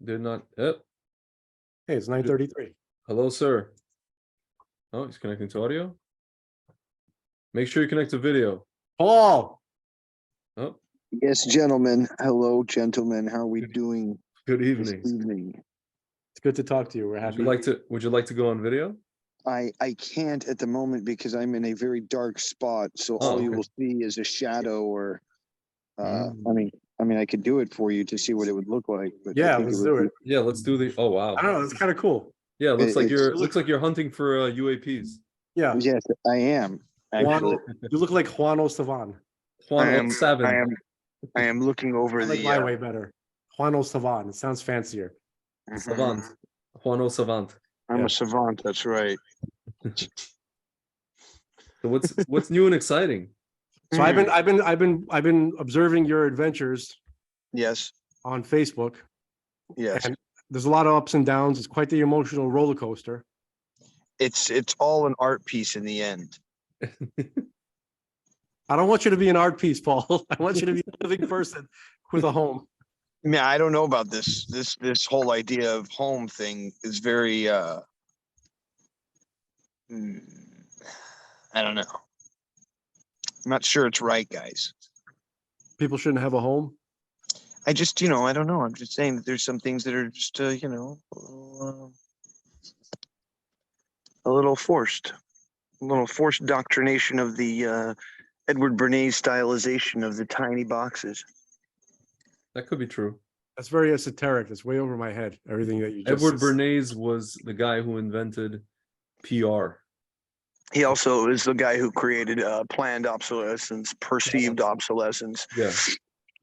Did not. Yep. Hey, it's 9:33. Hello, sir. Oh, he's connecting to audio. Make sure you connect to video. Paul. Oh, Yes, gentlemen. Hello, gentlemen. How are we doing good this evening. evening? It's good to talk to you. We're Would happy. you like to go on video? I can't at the moment because I'm in a very dark spot. So Oh, all you okay. will see is a shadow or Mm. I mean I could do it for you to see what it would look like. But I Yeah, think let's would do be- it. Yeah, let's do the. Oh wow. I don't know. It's kind of cool. Yeah, looks like It's- you're hunting for UAPs. Yeah. Yes, I am. Actually, You look like Juano Savan. Juan 07. I am looking over I like the my way better. Juano Savan. It sounds fancier. Savant. Juano Savant. I'm Yeah. a savant. That's right. So what's new and exciting? So I've been observing your adventures Yes. on Facebook. Yes. And there's a lot of ups and downs. It's quite the emotional roller coaster. It's all an art piece in the end. I don't want you to be an art piece, Paul. I want you to be a living person with a home. Yeah, I don't know about this. This whole idea of home thing is very I don't know. I'm not sure it's right, guys. People shouldn't have a home. I just, I don't know. I'm just saying that there's some things that are just, a little forced doctrination of the Edward Bernays stylization of the tiny boxes. That could be true. That's very esoteric. That's way over my head. Everything that you just Edward Bernays was the guy who invented PR. He also is the guy who created planned obsolescence, perceived obsolescence. Yeah.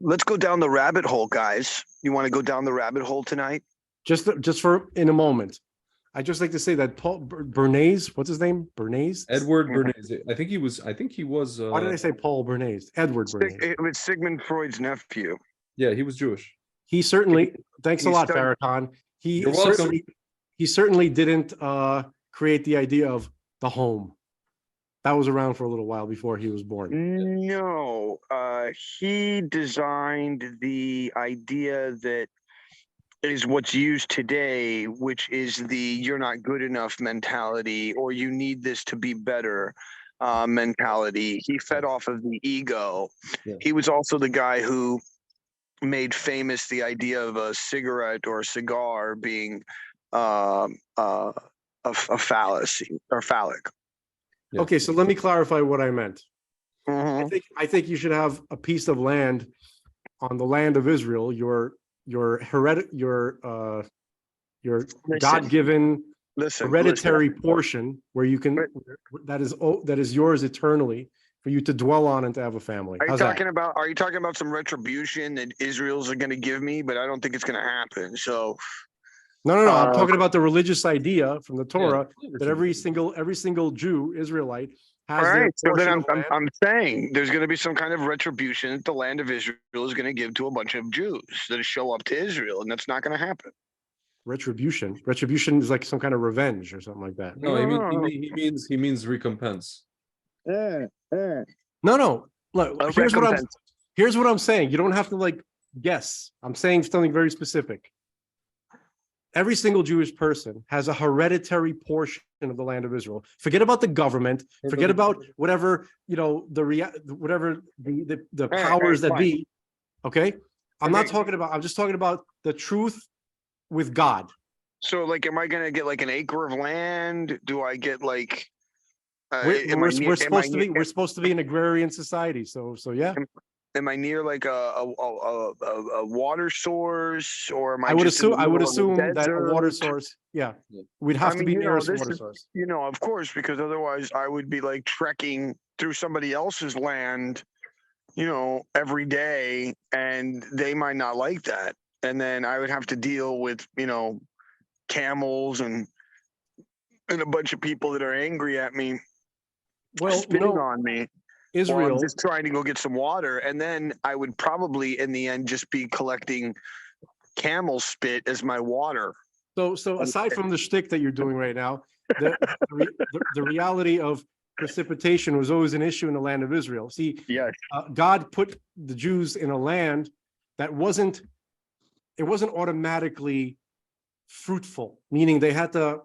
Let's go down the rabbit hole, guys. You want to go down the rabbit hole tonight? just for in a moment. I just like to say that Paul Bernays, what's his name? Bernays? Edward Bernays. I think he was. Why did I say Paul Bernays? Edward Bernays. It was Sigmund Freud's nephew. Yeah, he was Jewish. He certainly. Thanks a He lot, started- Farrakhan. You're welcome. He certainly didn't create the idea of the home. That was around for a little while before he was born. No, he designed the idea that is what's used today, which is the "you're not good enough" mentality, or "you need this to be better" mentality. He fed off of the ego. Yeah. He was also the guy who made famous the idea of a cigarette or a cigar being a fallacy or phallic. Yeah. Okay, so let me clarify what I meant. Mhm. I think you should have a piece of land on the land of Israel, your God-given Listen, hereditary portion where you can that is yours eternally for you to dwell on and to have a family. Are you How's talking that? about? Are you talking about some retribution that Israel's going to give me? But I don't think it's going to happen. So No. I'm talking about the religious idea from the Torah Yeah. that every single Jew, Israelite, has all their right. So portion then of land. I'm saying there's going to be some kind of retribution that the land of Israel is going to give to a bunch of Jews that show up to Israel, and that's not going to happen. Retribution. Retribution is like some kind of revenge or something like that. No, he means recompense. No. Look, A here's recompense. what I'm saying. You don't have to like guess. I'm saying something very specific. Every single Jewish person has a hereditary portion of the land of Israel. Forget about the government. Forget about whatever whatever the powers that be. Okay, I'm not talking about. I'm just talking about the truth with God. So, like, am I going to get like an acre of land? Do I get like? We're supposed to be an agrarian society. So yeah. Am I near like a water source, or am I? I would just in the assume middle of the that a water desert? source. Yeah, we'd have to be nearest a water source. Of course, because otherwise I would be like trekking through somebody else's land, every day, and they might not like that, and then I would have to deal with camels and a bunch of people that are angry at me, spitting on me. Israel, Well, I'm just trying to go get some water, and then I would probably, in the end, just be collecting camel spit as my water. So aside from the shtick that you're doing right now, the reality of precipitation was always an issue in the land of Israel. See, Yes. God put the Jews in a land that wasn't it wasn't automatically fruitful, meaning they had to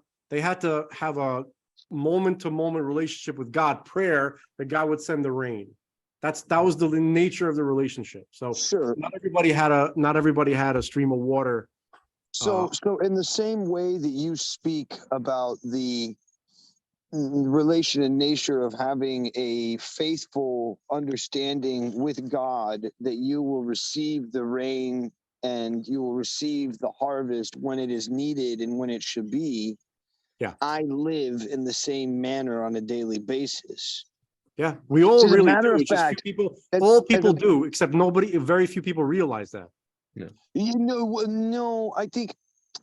have a moment-to-moment relationship with God, prayer, that God would send the rain. That was the nature of the relationship. So Sure. not everybody had a stream of water. So in the same way that you speak about the relation and nature of having a faithful understanding with God, that you will receive the rain and you will receive the harvest when it is needed and when it should be. Yeah. I live in the same manner on a daily basis. Yeah, we all As a really matter do. of It's just few fact, people, as- all as people a- do, except very few people realize that. You know, no, I think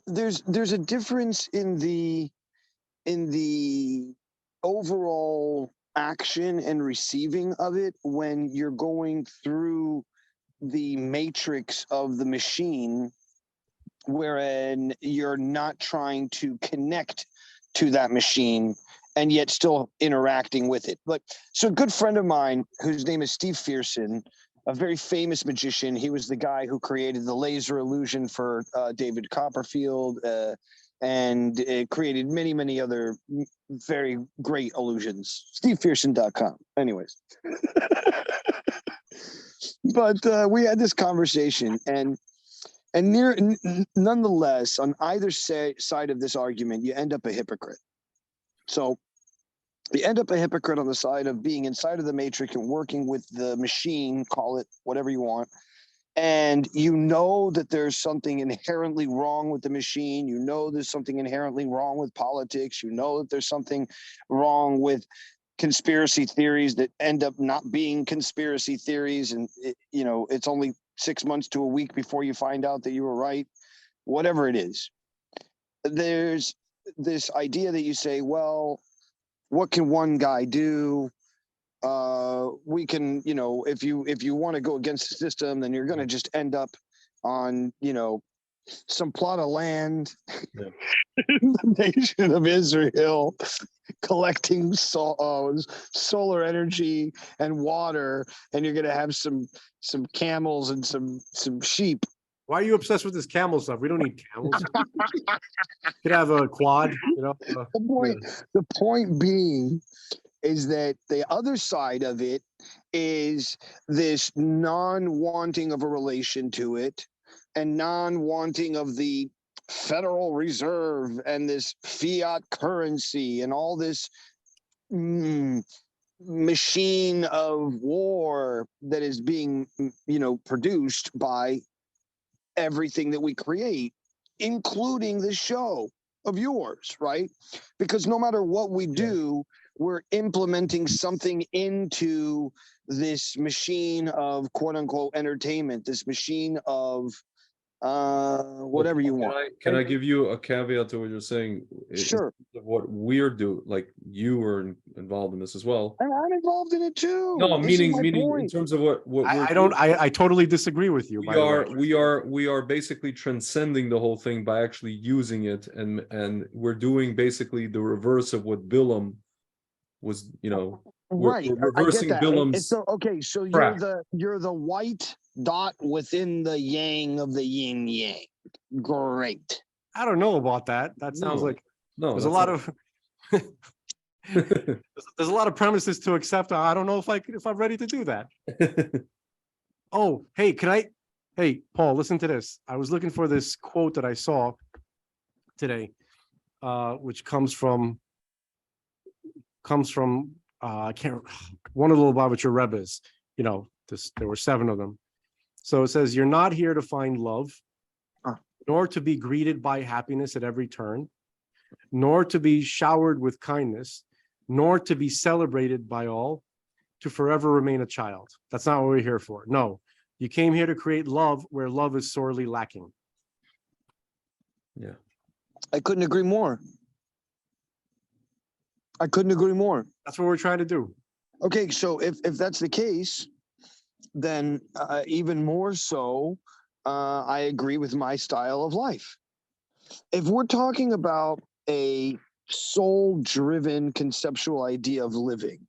there's a difference in the overall action and receiving of it when you're going through the matrix of the machine, wherein you're not trying to connect to that machine and yet still interacting with it. But so a good friend of mine, whose name is Steve Fearson, a very famous magician. He was the guy who created the laser illusion for David Copperfield, and it created many, many other very great illusions. SteveFearson.com. Anyways. But we had this conversation, and nonetheless, on either side of this argument, you end up a hypocrite. So you end up a hypocrite on the side of being inside of the matrix and working with the machine, call it whatever you want. And you know that there's something inherently wrong with the machine. You know there's something inherently wrong with politics. You know that there's something wrong with conspiracy theories that end up not being conspiracy theories. And, it's only 6 months to a week before you find out that you were right. Whatever it is. There's this idea that you say, well, what can one guy do? We can, if you want to go against the system, then you're going to just end up on, some plot of land in the nation of Israel, collecting solar energy and water, and you're going to have some camels and some sheep. Why are you obsessed with this camel stuff? We don't need camels. Could have a quad, The point being is that the other side of it is this non-wanting of a relation to it, and non-wanting of the Federal Reserve and this fiat currency and all this machine of war that is being, produced by everything that we create, including the show of yours, right? Because no matter what we do, we're implementing something into this machine of quote unquote entertainment, this machine of whatever you want. Can I give you a caveat to what you're saying? Sure. What we're doing, like you were involved in this as well. And I'm involved in it too. No, This is meaning my in point. terms of what we're I totally disagree with you. we are basically transcending the whole thing by actually using it, and we're doing basically the reverse of what Bilam was, Right. we're reversing Bilam's. So okay, so you're the white dot within the yang of the yin yang. Great. I don't know about that. That sounds like there's a lot of there's a lot of premises to accept. I don't know if I'm ready to do that. Oh, hey, hey, Paul, listen to this. I was looking for this quote that I saw today, which comes from I can't, one of the Lubavitcher Rebbes, there were 7 of them. So it says, you're not here to find love, nor to be greeted by happiness at every turn, nor to be showered with kindness, nor to be celebrated by all, to forever remain a child. That's not what we're here for. No, you came here to create love where love is sorely lacking. Yeah. I couldn't agree more. That's what we're trying to do. Okay, so if that's the case, then even more so, I agree with my style of life. If we're talking about a soul-driven conceptual idea of living,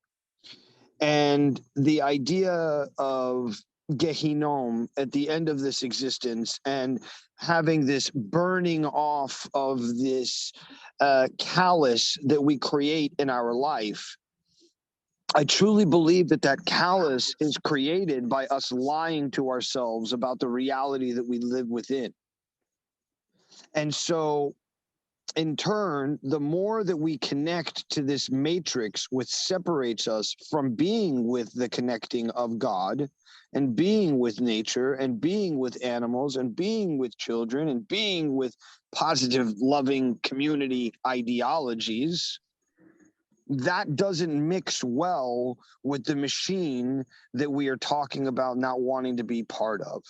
and the idea of Gehinnom at the end of this existence and having this burning off of this callus that we create in our life. I truly believe that that callus is created by us lying to ourselves about the reality that we live within. And so, in turn, the more that we connect to this matrix, which separates us from being with the connecting of God and being with nature and being with animals and being with children and being with positive, loving community ideologies, that doesn't mix well with the machine that we are talking about not wanting to be part of.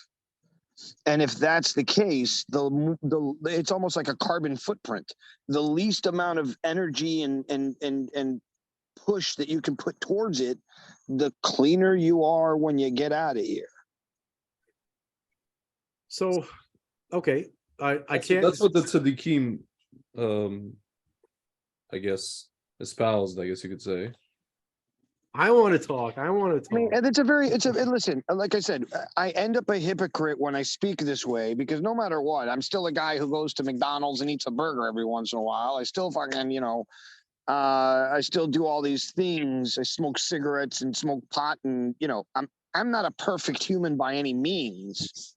And if that's the case, it's almost like a carbon footprint. The least amount of energy and push that you can put towards it, the cleaner you are when you get out of here. So, okay, I That's, can't. that's what the tzaddikim, I guess, espoused, I guess you could say. I want to talk. I want to talk. I mean, and listen, like I said, I end up a hypocrite when I speak this way because no matter what, I'm still a guy who goes to McDonald's and eats a burger every once in a while. I still fucking, I still do all these things. I smoke cigarettes and smoke pot and, I'm not a perfect human by any means.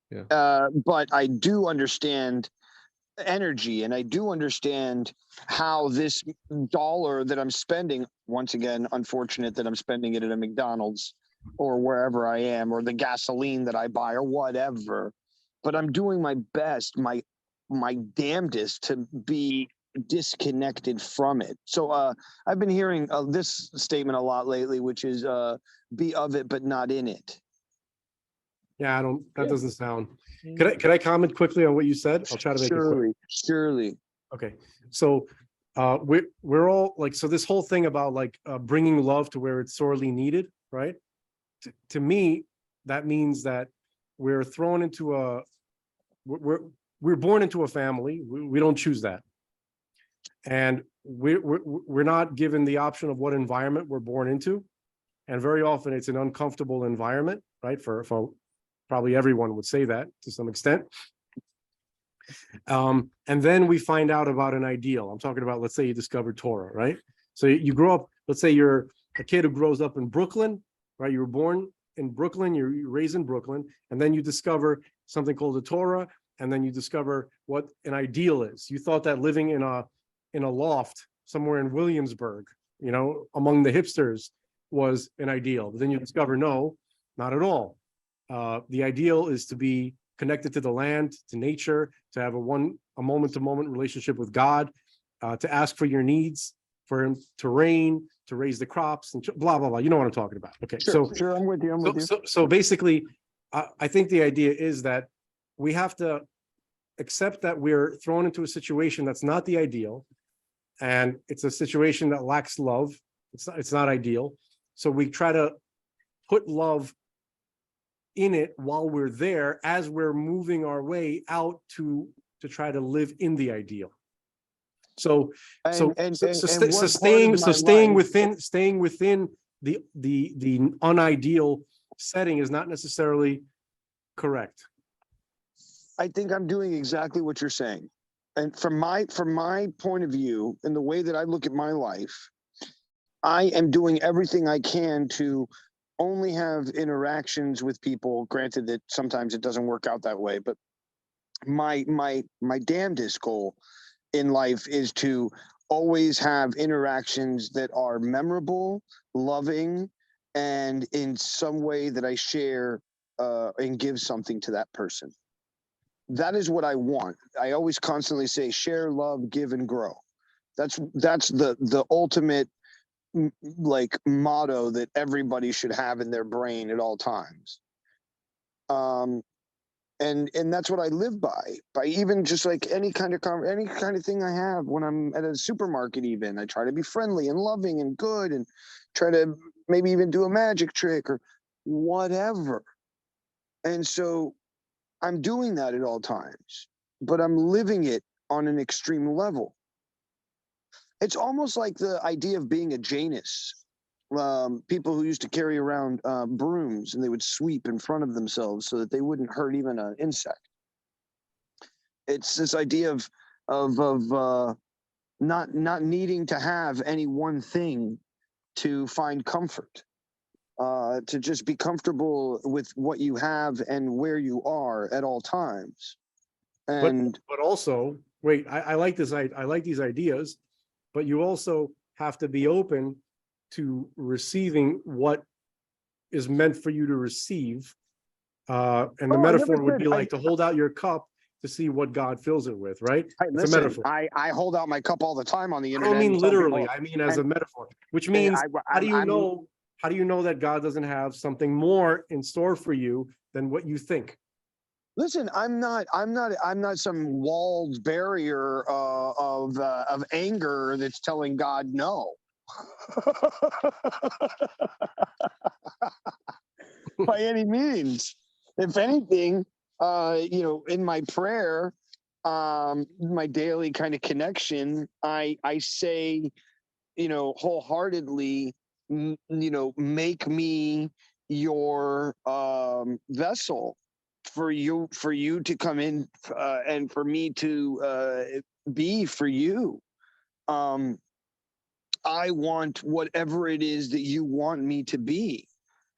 Yeah. But I do understand energy and I do understand how this dollar that I'm spending, once again, unfortunate that I'm spending it at a McDonald's or wherever I am, or the gasoline that I buy or whatever, but I'm doing my best, my damnedest to be disconnected from it. So I've been hearing this statement a lot lately, which is be of it but not in it. Yeah, that doesn't sound. Could I comment quickly on what you said? I'll try to make it quick. Surely. Okay, so we're all like, so this whole thing about like bringing love to where it's sorely needed, right? To me, that means that we're thrown into we're born into a family. We don't choose that, and we're not given the option of what environment we're born into, and very often it's an uncomfortable environment, right? For probably everyone would say that to some extent. And then we find out about an ideal. I'm talking about, let's say you discovered Torah, right? So you grow up, let's say you're a kid who grows up in Brooklyn, right? You were born in Brooklyn, you're raised in Brooklyn, and then you discover something called the Torah, and then you discover what an ideal is. You thought that living in a loft somewhere in Williamsburg, among the hipsters was an ideal. But then you discover, no, not at all. The ideal is to be connected to the land, to nature, to have a moment-to-moment relationship with God, to ask for your needs, for him to rain, to raise the crops, and blah, blah, blah. You know what I'm talking about. Okay, Sure, I'm with you. So basically, I think the idea is that we have to accept that we're thrown into a situation that's not the ideal, and it's a situation that lacks love. It's not ideal. So we try to put love in it while we're there, as we're moving our way out to try to live in the ideal. So staying within the unideal setting is not necessarily correct. I think I'm doing exactly what you're saying. And from my point of view, and the way that I look at my life, I am doing everything I can to only have interactions with people. Granted that sometimes it doesn't work out that way, but my damnedest goal in life is to always have interactions that are memorable, loving, and in some way that I share and give something to that person. That is what I want. I always constantly say, share, love, give, and grow. That's the ultimate like motto that everybody should have in their brain at all times. And that's what I live by even just like any kind of thing I have when I'm at a supermarket. Even I try to be friendly and loving and good and try to maybe even do a magic trick or whatever. And so I'm doing that at all times, but I'm living it on an extreme level. It's almost like the idea of being a Janus, people who used to carry around brooms, and they would sweep in front of themselves so that they wouldn't hurt even an insect. It's this idea of not needing to have any one thing to find comfort, to just be comfortable with what you have and where you are at all times. And but also, wait, I like this. I like these ideas, but you also have to be open to receiving what is meant for you to receive. And the metaphor would be like to hold out your cup to see what God fills it with, right? It's a metaphor. I hold out my cup all the time on the I internet. don't mean literally. I mean as a metaphor, which means how do you I'm- know? How do you know that God doesn't have something more in store for you than what you think? Listen, I'm not some walled barrier of anger that's telling God no. By any means. If anything, in my prayer, my daily kind of connection, I say, wholeheartedly, make me your vessel for you to come in, and for me to be for you. I want whatever it is that you want me to be,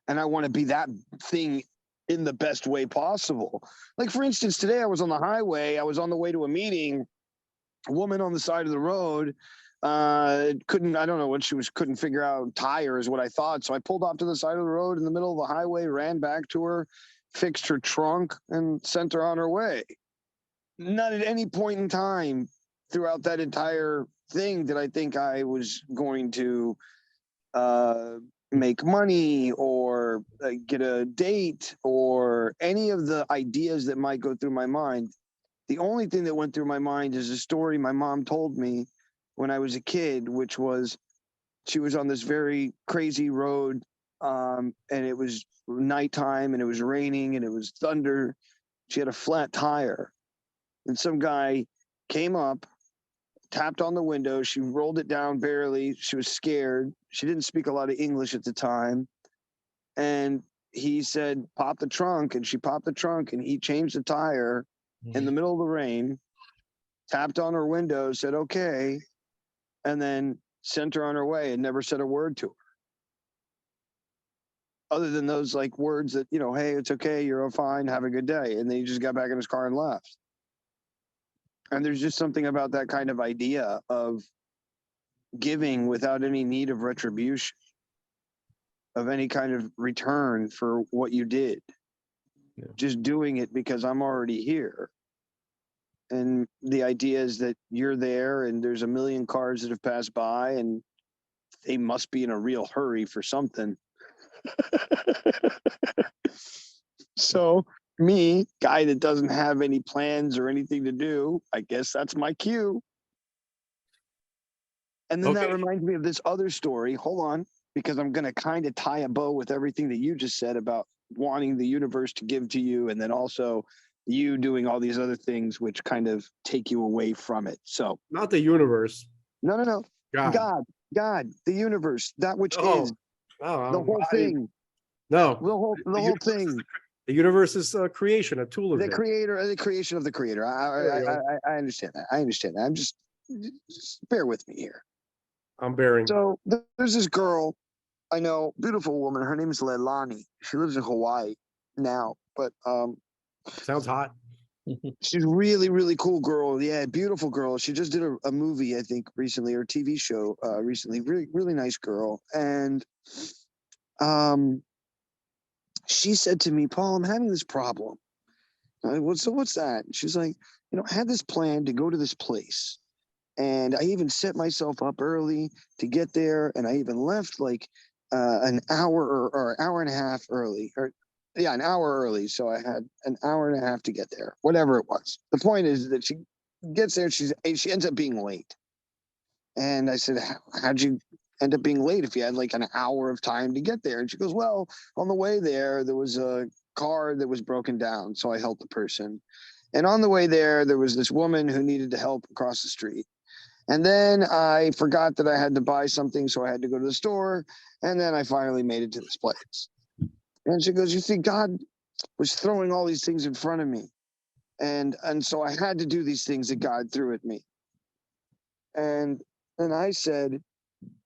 and I want to be that thing in the best way possible. Like, for instance, today I was on the highway. I was on the way to a meeting. A woman on the side of the road couldn't figure out tires, what I thought. So I pulled off to the side of the road in the middle of the highway, ran back to her, fixed her trunk, and sent her on her way. Not at any point in time throughout that entire thing did I think I was going to make money or get a date or any of the ideas that might go through my mind. The only thing that went through my mind is a story my mom told me when I was a kid, which was she was on this very crazy road, and it was nighttime and it was raining and it was thunder. She had a flat tire, and some guy came up, tapped on the window. She rolled it down barely. She was scared. She didn't speak a lot of English at the time. And he said, pop the trunk. And she popped the trunk, and he changed the tire in the middle of the rain, tapped on her window, said, okay, and then sent her on her way and never said a word to her. Other than those like words that, hey, it's okay, you're fine, have a good day. And then he just got back in his car and left. And there's just something about that kind of idea of giving without any need of retribution, of any kind of return for what you did. Yeah. Just doing it because I'm already here. And the idea is that you're there and there's a million cars that have passed by and they must be in a real hurry for something. So me, guy that doesn't have any plans or anything to do, I guess that's my cue. And then that reminds me of this other story. Hold on, because I'm going to kind of tie a bow with everything that you just said about wanting the universe to give to you, and then also you doing all these other things which kind of take you away from it. So not the universe. No. God, the universe, that which is the whole thing. No, the whole thing. The universe is a creation, a tool of the creation of the creator. I understand that. I understand that. I'm just bear with me here. I'm bearing. So there's this girl I know, beautiful woman. Her name is Leilani. She lives in Hawaii now, but sounds hot. She's really, really cool girl. Yeah, beautiful girl. She just did a movie, I think, recently, or a TV show recently. Really, really nice girl. And she said to me, Paul, I'm having this problem. So what's that? She's like, I had this plan to go to this place. And I even set myself up early to get there. And I even left like an hour or an hour and a half early. An hour early. So I had an hour and a half to get there, whatever it was. The point is that she gets there. She ends up being late. And I said, how'd you end up being late if you had like an hour of time to get there? And she goes, well, on the way there was a car that was broken down. So I helped the person. And on the way there was this woman who needed to help across the street. And then I forgot that I had to buy something, so I had to go to the store. And then I finally made it to this place. And she goes, you see, God was throwing all these things in front of me. And so I had to do these things that God threw at me. And I said,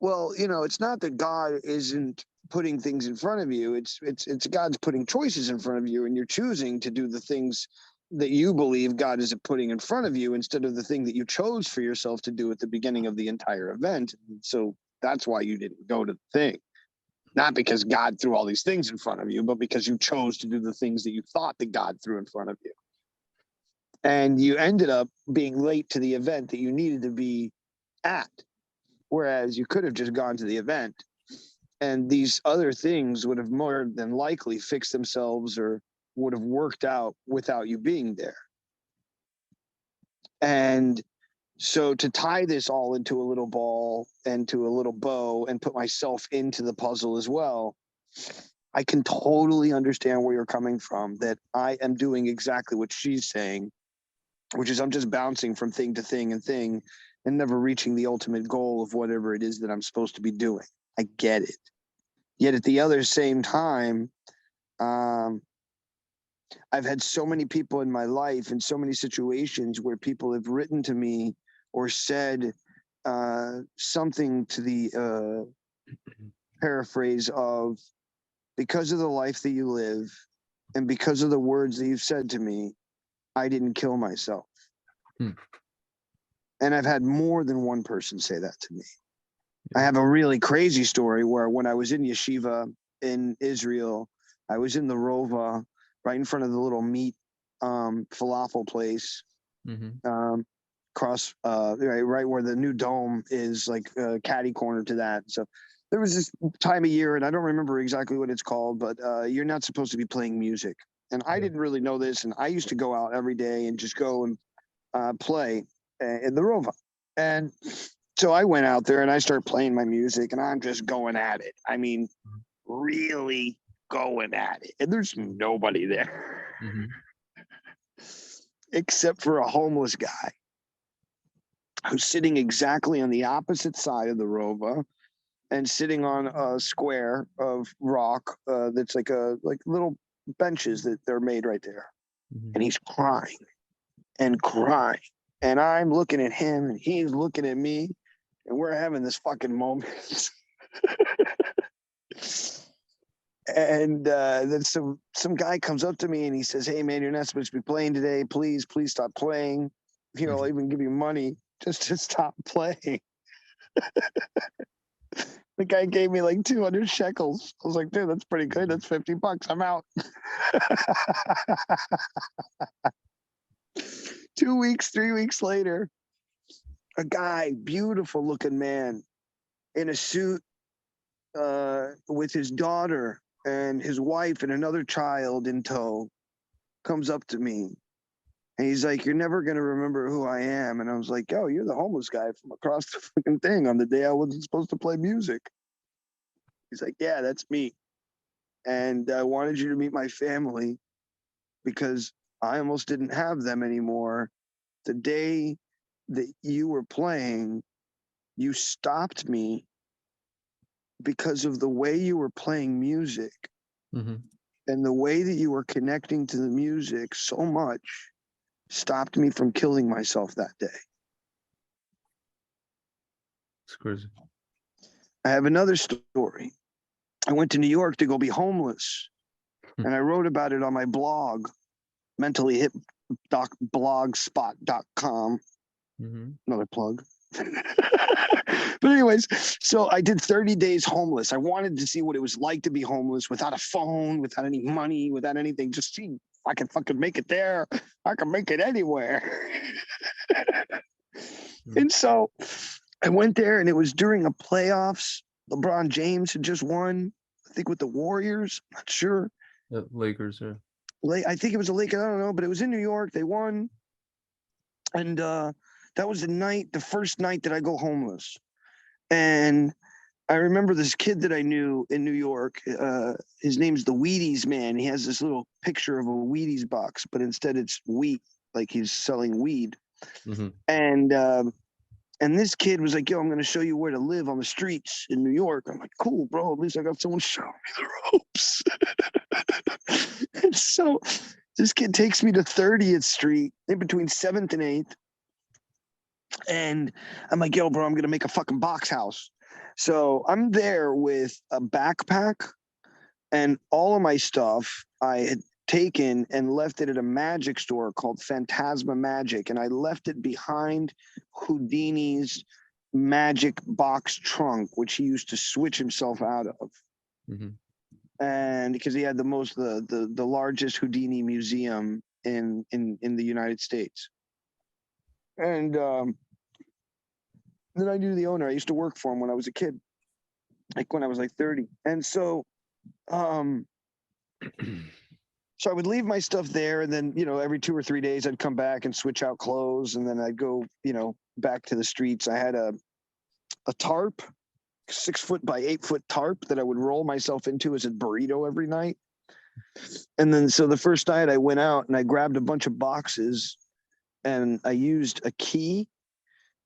well, you know, it's not that God isn't putting things in front of you. It's God's putting choices in front of you, and you're choosing to do the things that you believe God is putting in front of you instead of the thing that you chose for yourself to do at the beginning of the entire event. So that's why you didn't go to the thing. Not because God threw all these things in front of you, but because you chose to do the things that you thought that God threw in front of you. And you ended up being late to the event that you needed to be at. Whereas you could have just gone to the event, and these other things would have more than likely fixed themselves or would have worked out without you being there. And so to tie this all into a little ball and to a little bow and put myself into the puzzle as well, I can totally understand where you're coming from, that I am doing exactly what she's saying, which is I'm just bouncing from thing to thing and never reaching the ultimate goal of whatever it is that I'm supposed to be doing. I get it. Yet at the other same time, I've had so many people in my life and so many situations where people have written to me or said something to the paraphrase of, because of the life that you live and because of the words that you've said to me, I didn't kill myself. And I've had more than one person say that to me. I have a really crazy story where when I was in yeshiva in Israel, I was in the Rova, right in front of the little meat falafel place, across right where the new dome is, like catty corner to that. So there was this time of year, and I don't remember exactly what it's called, but you're not supposed to be playing music. And I didn't really know this, and I used to go out every day and just go and play in the Rova. And so I went out there and I started playing my music, and I'm just going at it. I mean, really going at it. And there's nobody there except for a homeless guy who's sitting exactly on the opposite side of the Rova and sitting on a square of rock that's like little benches that they're made right there. And he's crying and crying. And I'm looking at him and he's looking at me, and we're having this fucking moment. And then some guy comes up to me and he says, hey man, you're not supposed to be playing today. Please stop playing. You know, I'll even give you money just to stop playing. The guy gave me like 200 shekels. I was like, dude, that's pretty good. That's $50. I'm out. 2 weeks, 3 weeks later, a guy, beautiful looking man in a suit with his daughter and his wife and another child in tow comes up to me. And he's like, you're never going to remember who I am. And I was like, yo, you're the homeless guy from across the fucking thing on the day I wasn't supposed to play music. He's like, yeah, that's me. And I wanted you to meet my family because I almost didn't have them anymore. The day that you were playing, you stopped me because of the way you were playing music and the way that you were connecting to the music so much stopped me from killing myself that day. It's crazy. I have another story. I went to New York to go be homeless, and I wrote about it on my blog, mentallyhitblogspot.com. Another plug. But anyways, so I did 30 days homeless. I wanted to see what it was like to be homeless without a phone, without any money, without anything. Just see if I can fucking make it there. I can make it anywhere. And so I went there, and it was during the playoffs. LeBron James had just won, I think, with the Warriors. I'm not sure. Yeah, Lakers, yeah. I think it was the Lakers. I don't know, but it was in New York. They won. And that was the first night that I go homeless. And I remember this kid that I knew in New York. His name's the Wheaties Man. He has this little picture of a Wheaties box, but instead it's wheat, like he's selling weed. And And this kid was like, yo, I'm going to show you where to live on the streets in New York. I'm like, cool, bro. At least I got someone showing me the ropes. And so this kid takes me to 30th Street in between 7th and 8th. And I'm like, yo, bro, I'm going to make a fucking box house. So I'm there with a backpack and all of my stuff I had taken and left it at a magic store called Phantasma Magic. And I left it behind Houdini's magic box trunk, which he used to switch himself out of. Mhm. And because he had the largest Houdini museum in the United States. And then I knew the owner. I used to work for him when I was a kid, like when I was like 30. And so so I would leave my stuff there, and then, you know, every 2 or 3 days I'd come back and switch out clothes, and then I'd go, you know, back to the streets. I had a tarp, 6 foot by 8 foot tarp that I would roll myself into as a burrito every night. And then so the first night I went out and I grabbed a bunch of boxes and I used a key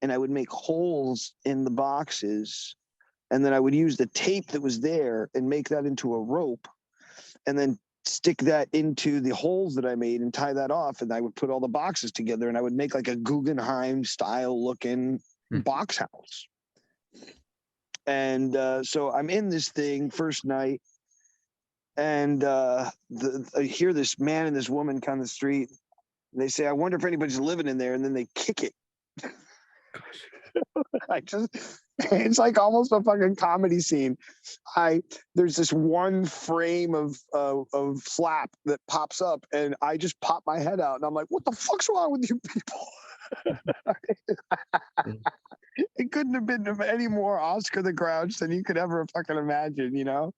and I would make holes in the boxes. And then I would use the tape that was there and make that into a rope and then stick that into the holes that I made and tie that off. And I would put all the boxes together and I would make like a Guggenheim style looking box house. And so I'm in this thing first night and I hear this man and this woman come the street. And they say, I wonder if anybody's living in there. And then they kick it. It's like almost a fucking comedy scene. There's this one frame of flap that pops up and I just pop my head out and I'm like, what the fuck's wrong with you people? It couldn't have been any more Oscar the Grouch than you could ever fucking imagine, you know?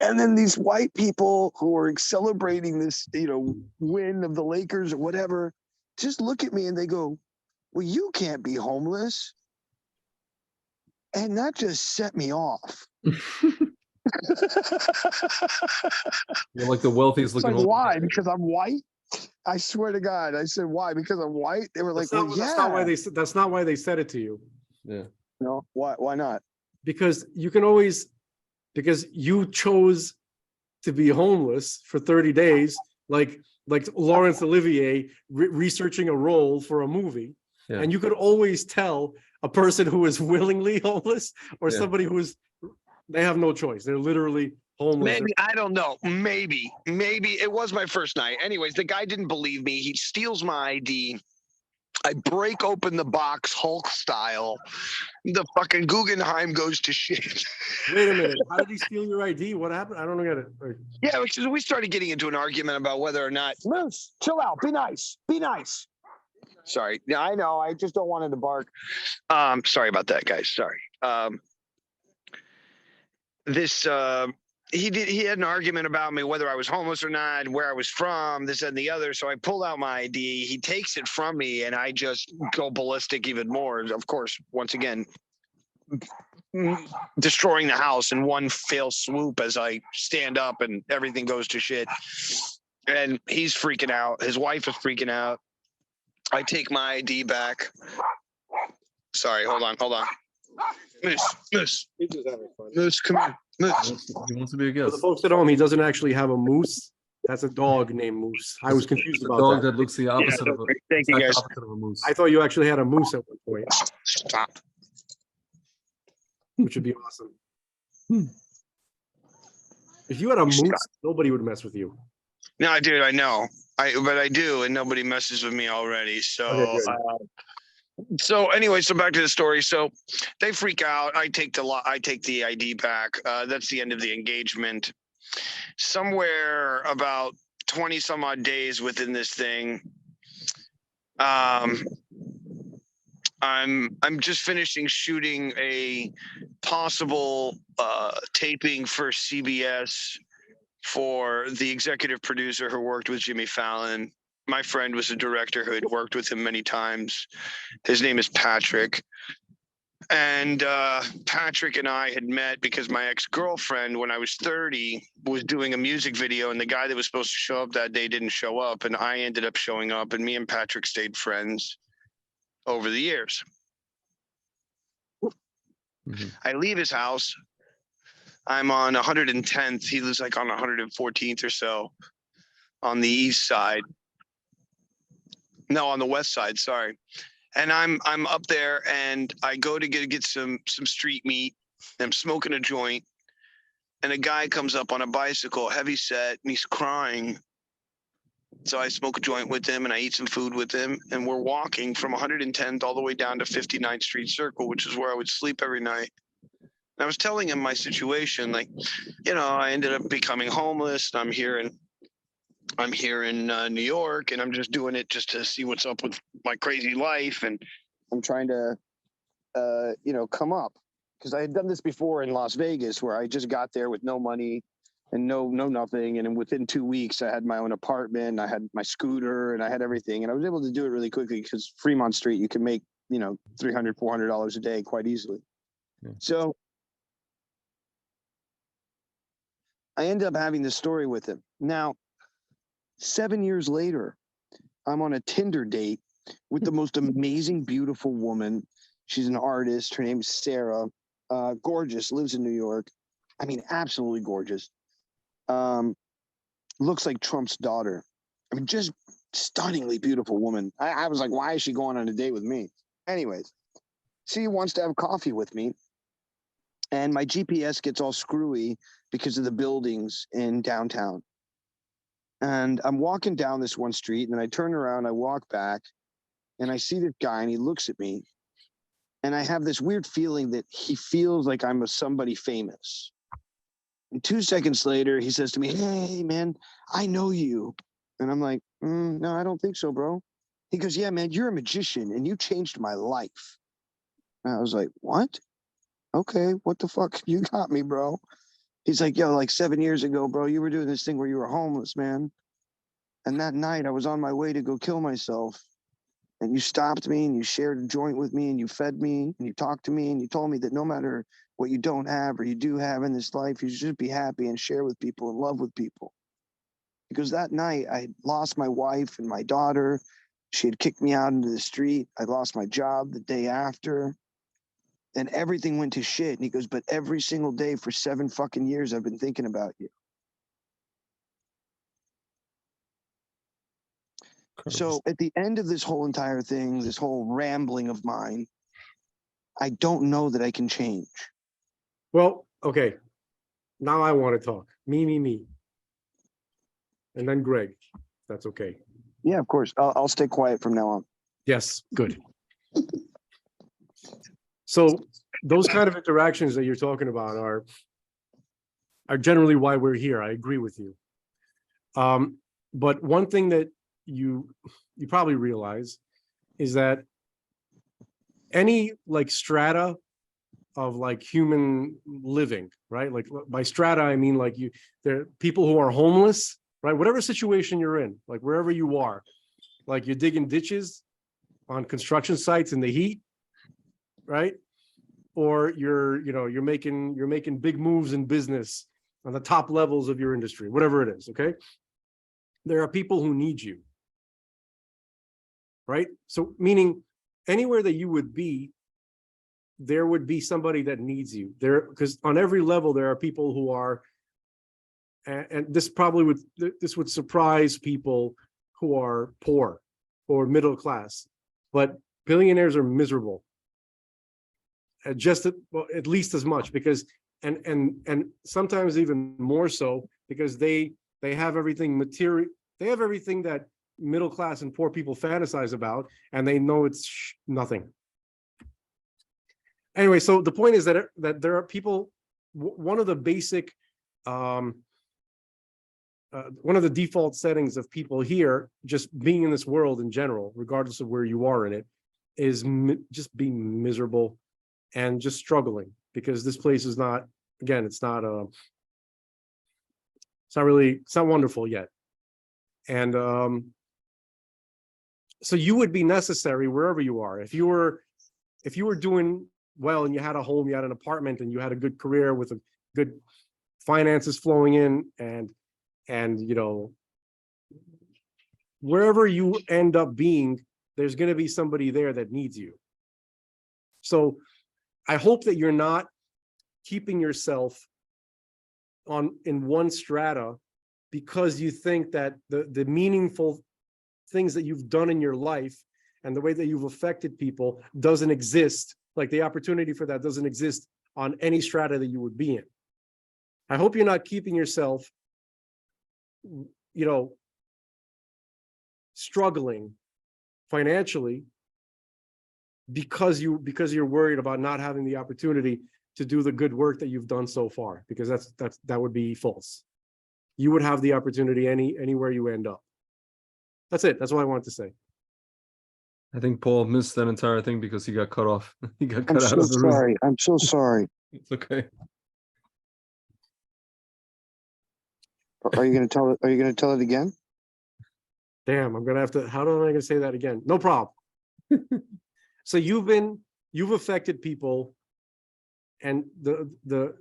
And then these white people who are celebrating this, you know, win of the Lakers or whatever, just look at me and they go, well, you can't be homeless. And that just set me off. You're like the wealthiest It's looking. like, why? Because I'm white? I swear to God. I said, why? Because I'm white? They were like, That's not, well, that's yeah. not why that's not why they said it to you. Yeah. No, why not? Because you can always, because you chose to be homeless for 30 days, like Laurence Olivier researching a role for a movie. Yeah. And you could always tell a person who is willingly homeless or Yeah. somebody who is, they have no choice. They're literally homeless. Maybe, I don't know. Maybe it was my first night. Anyways, the guy didn't believe me. He steals my ID. I break open the box Hulk style. The fucking Guggenheim goes to shit. Wait a minute. How did he steal your ID? What happened? I don't get it. Yeah, because we started getting into an argument about whether or not. Moose, chill out. Be nice. Be nice. Sorry. Yeah, I know. I just don't want him to bark. Sorry about that, guys. Sorry. He had an argument about me, whether I was homeless or not, where I was from, this and the other. So I pulled out my ID. He takes it from me and I just go ballistic even more. Of course, once again, destroying the house in one fell swoop as I stand up and everything goes to shit. And he's freaking out. His wife is freaking out. I take my ID back. Sorry, hold on. Moose, come here. Moose. He wants to be a For guest. the folks at home, he doesn't actually have a moose. That's a dog named Moose. I was confused A about dog that. that looks the opposite of a. Thank you, guys. opposite of a moose. I thought you actually had a moose at one point, Stop. which would be awesome. If you had a moose, nobody would mess with you. No, dude, I know. But I do, and nobody messes with me already. So, Okay, good. So back to the story. So they freak out. I take the ID back. That's the end of the engagement. Somewhere about 20 some odd days within this thing, I'm just finishing shooting a possible taping for CBS for the executive producer who worked with Jimmy Fallon. My friend was a director who had worked with him many times. His name is Patrick. And Patrick and I had met because my ex-girlfriend, when I was 30, was doing a music video, and the guy that was supposed to show up that day didn't show up, and I ended up showing up, and me and Patrick stayed friends over the years. Mhm. I leave his house. I'm on 110th. He lives like on 114th or so on the east side. No, on the west side, sorry. And I'm up there and I go to get some street meat. I'm smoking a joint. And a guy comes up on a bicycle, heavy set, and he's crying. So I smoke a joint with him and I eat some food with him. And we're walking from 110th all the way down to 59th Street Circle, which is where I would sleep every night. And I was telling him my situation, like, you know, I ended up becoming homeless. And I'm here in New York, and I'm just doing it just to see what's up with my crazy life. And I'm trying to, come up, because I had done this before in Las Vegas, where I just got there with no money and no nothing. And within 2 weeks, I had my own apartment, I had my scooter, and I had everything. And I was able to do it really quickly because Fremont Street, you can make, $300, $400 a day quite easily. Yeah. So I ended up having this story with him. Now, 7 years later, I'm on a Tinder date with the most amazing, beautiful woman. She's an artist. Her name's Sarah. Gorgeous, lives in New York. I mean, absolutely gorgeous. Looks like Trump's daughter. I mean, just stunningly beautiful woman. I was like, why is she going on a date with me? Anyways, she wants to have coffee with me. And my GPS gets all screwy because of the buildings in downtown. And I'm walking down this one street, and then I turn around, I walk back, and I see this guy, and he looks at me. And I have this weird feeling that he feels like I'm somebody famous. And 2 seconds later, he says to me, hey, man, I know you. And I'm like, no, I don't think so, bro. He goes, yeah, man, you're a magician, and you changed my life. And I was like, what? Okay, what the fuck? You got me, bro. He's like, yo, like 7 years ago, bro, you were doing this thing where you were homeless, man. And that night I was on my way to go kill myself. And you stopped me and you shared a joint with me and you fed me and you talked to me and you told me that no matter what you don't have or you do have in this life, you should just be happy and share with people and love with people. Because that night I lost my wife and my daughter. She had kicked me out into the street. I lost my job the day after. And everything went to shit. And he goes, but every single day for 7 fucking years, I've been thinking about you. So at the end of this whole entire thing, this whole rambling of mine, I don't know that I can change. Well, okay. Now I want to talk. Me. And then Greg. That's okay. Yeah, of course. I'll stay quiet from now on. Yes, good. So those kind of interactions that you're talking about are generally why we're here. I agree with you. But one thing that you probably realize is that any like strata of like human living, right? Like by strata, I mean like there are people who are homeless, right? Whatever situation you're in, like wherever you are, like you're digging ditches on construction sites in the heat, right? Or you're making big moves in business on the top levels of your industry, whatever it is, okay? There are people who need you, right? So meaning anywhere that you would be, there would be somebody that needs you there, because on every level there are people who are, and this would surprise people who are poor or middle class, but billionaires are miserable. Just at least as much, because and sometimes even more so, because they have everything material, they have everything that middle class and poor people fantasize about, and they know it's nothing. Anyway, so the point is that there are people. One of the basic, one of the default settings of people here, just being in this world in general, regardless of where you are in it, is just being miserable and just struggling, because this place is not, again, it's not wonderful yet. And so you would be necessary wherever you are. If you were doing well and you had a home, you had an apartment, and you had a good career with a good finances flowing in, and wherever you end up being, there's going to be somebody there that needs you. So I hope that you're not keeping yourself in one strata because you think that the meaningful things that you've done in your life and the way that you've affected people doesn't exist. Like the opportunity for that doesn't exist on any strata that you would be in. I hope you're not keeping yourself, struggling financially because you're worried about not having the opportunity to do the good work that you've done so far, because that would be false. You would have the opportunity anywhere you end up. That's it. That's what I wanted to say. I think Paul missed that entire thing because he got cut off. He got I'm cut out so of the room. sorry. I'm so sorry. It's okay. Are you going to tell it again? Damn, I'm gonna have to. How am I gonna say that again? No problem. So you've affected people, and the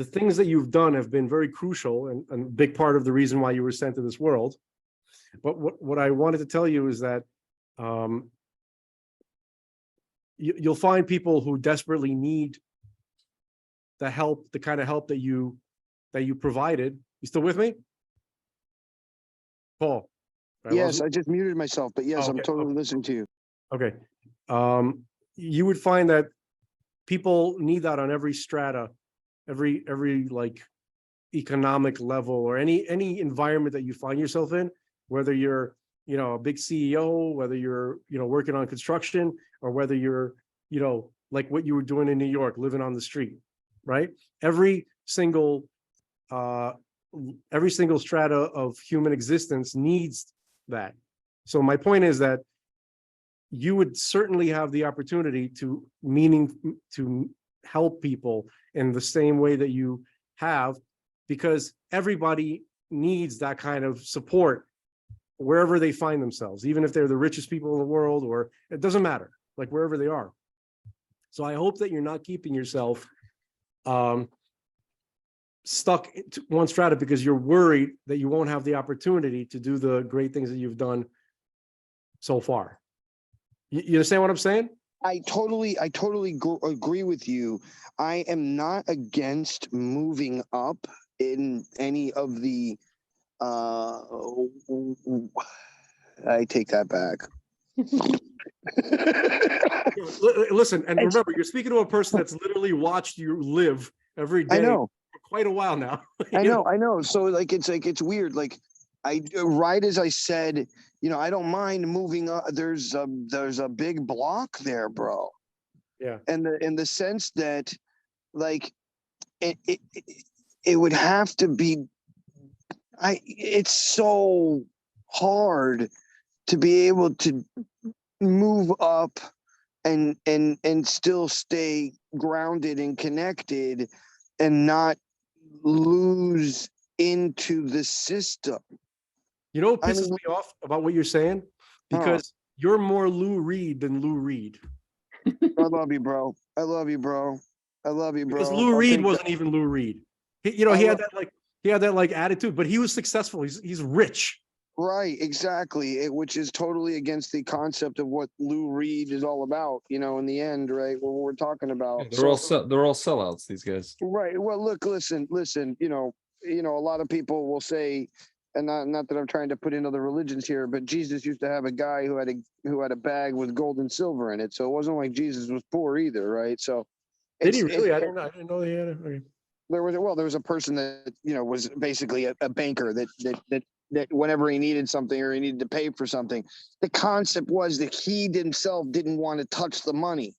things that you've done have been very crucial and a big part of the reason why you were sent to this world. But what I wanted to tell you is that you'll find people who desperately need the help, the kind of help that you provided. You still with me, Paul? Yes, I just muted myself, but yes, Oh, I'm okay, totally listening to you. Okay. You would find that people need that on every strata, every like economic level or any environment that you find yourself in, whether you're, a big CEO, whether you're, working on construction, or whether you're, like what you were doing in New York, living on the street, right? Every single strata of human existence needs that. So my point is that you would certainly have the opportunity to help people in the same way that you have, because everybody needs that kind of support wherever they find themselves, even if they're the richest people in the world, or it doesn't matter, like wherever they are. So I hope that you're not keeping yourself stuck into one strata because you're worried that you won't have the opportunity to do the great things that you've done so far. You understand what I'm saying? I totally agree with you. I am not against moving up in any of the I take that back. Listen, and remember, you're speaking to a person that's literally watched you live every day. I know. For quite a while now. I know. So it's weird. Like right as I said, I don't mind moving up. There's a big block there, bro. Yeah. And in the sense that like it would have to be it's so hard to be able to move up and still stay grounded and connected and not lose into the system. You know what pisses me off about what you're saying? Because you're more Lou Reed than Lou Reed. I love you, bro. I love you, bro. Because Lou Reed wasn't even Lou Reed. He had that attitude, but he was successful. He's rich. Right, exactly. Which is totally against the concept of what Lou Reed is all about, in the end, right? What we're talking about. Yeah, they're all sellouts, these guys. Right. Well, look, listen, a lot of people will say, and not that I'm trying to put in other religions here, but Jesus used to have a guy who had a bag with gold and silver in it. So it wasn't like Jesus was poor either, right? So did he really? I didn't know he had it. Okay. There was a person that was basically a banker that whenever he needed something or he needed to pay for something, the concept was that he himself didn't want to touch the money.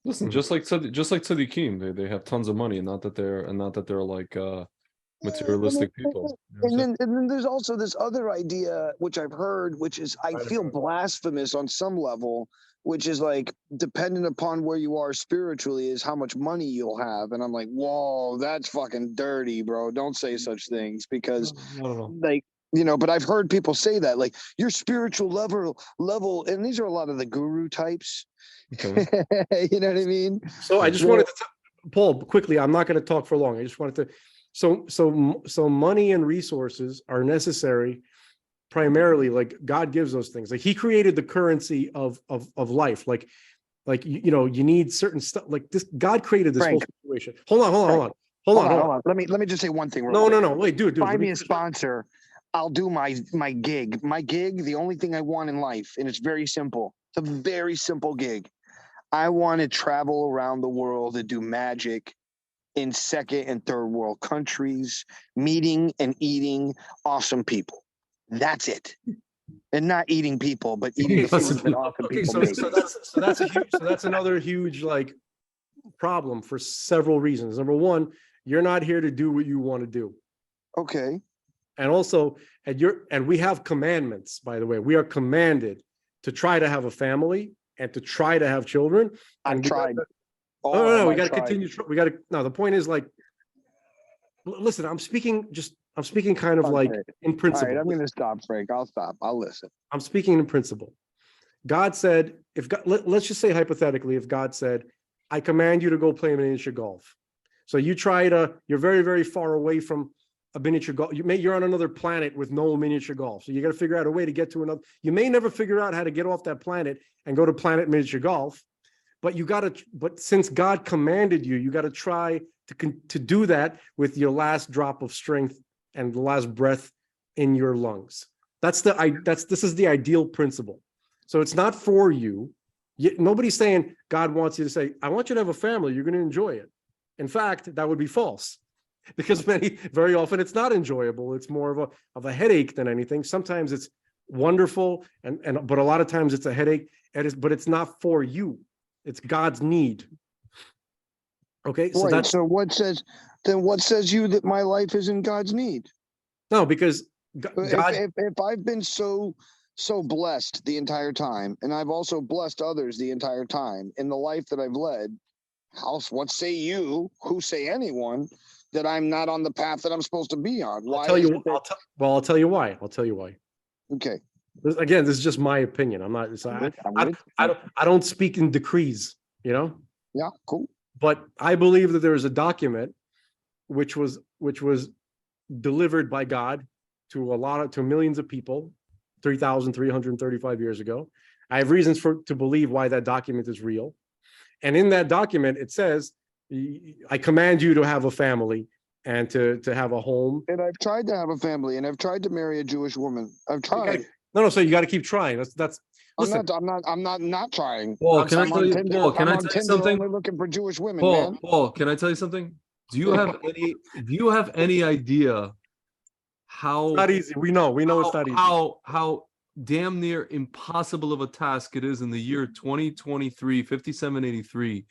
Listen, just like tzaddikim, they have tons of money, and not that they're like materialistic people. And then there's also this other idea which I've heard, which is I feel blasphemous on some level, which is like dependent upon where you are spiritually is how much money you'll have. And I'm like, whoa, that's fucking dirty, bro. Don't say such things because but I've heard people say that like your spiritual level, and these are a lot of the guru types. Okay. You know what I mean? So I just wanted to Paul, quickly, I'm not going to talk for long. I just wanted to so money and resources are necessary primarily, like God gives those things. Like he created the currency of life. Like Like, you need certain stuff like this. God created this whole Frank. situation. Hold on. Hold on. Let me just say one thing. No. Wait, dude. Find let me a sponsor. I'll do my gig. My gig, the only thing I want in life, and it's very simple. It's a very simple gig. I want to travel around the world and do magic in second and third world countries, meeting and eating awesome people. That's it. And not eating people, but eating the food that awesome people make. So that's another huge like problem for several reasons. Number one, you're not here to do what you want to do. Okay. And also, and we have commandments, by the way. We are commanded to try to have a family and to try to have children. I've tried. No, we got to continue. The point is like, listen, I'm speaking kind of like in principle. All right, I'm going to stop, Frank. I'll stop. I'll listen. I'm speaking in principle. God said, let's just say hypothetically, if God said, I command you to go play miniature golf. So you're very, very far away from a miniature golf. You're on another planet with no miniature golf. So you got to figure out a way to get to another. You may never figure out how to get off that planet and go to planet miniature golf, but since God commanded you, you got to try to do that with your last drop of strength and the last breath in your lungs. This is the ideal principle. So it's not for you. Nobody's saying God wants you to say, I want you to have a family. You're going to enjoy it. In fact, that would be false. Because very often it's not enjoyable. It's more of a headache than anything. Sometimes it's wonderful, but a lot of times it's a headache. But it's not for you. It's God's need. Okay, so right. So what says you that my life is in God's need? No, because God. If I've been so blessed the entire time, and I've also blessed others the entire time in the life that I've led, what say you? Who say anyone? That I'm not on the path that I'm supposed to be on. Why? I'll tell you why. Okay. Again, this is just my opinion. I'm not. I don't speak in decrees. Yeah. Cool. But I believe that there is a document which was delivered by God to millions of people 3,335 years ago. I have reasons to believe why that document is real. And in that document, it says, I command you to have a family and to have a home. And I've tried to have a family, and I've tried to marry a Jewish woman. I've tried. So you got to keep trying. Listen. I'm not trying. Paul, can I tell you something? Only looking for Jewish women, man. Paul, can I tell you something? Do you have any idea how? It's not easy. We know it's not easy. How damn near impossible of a task it is in the year 2023, 5783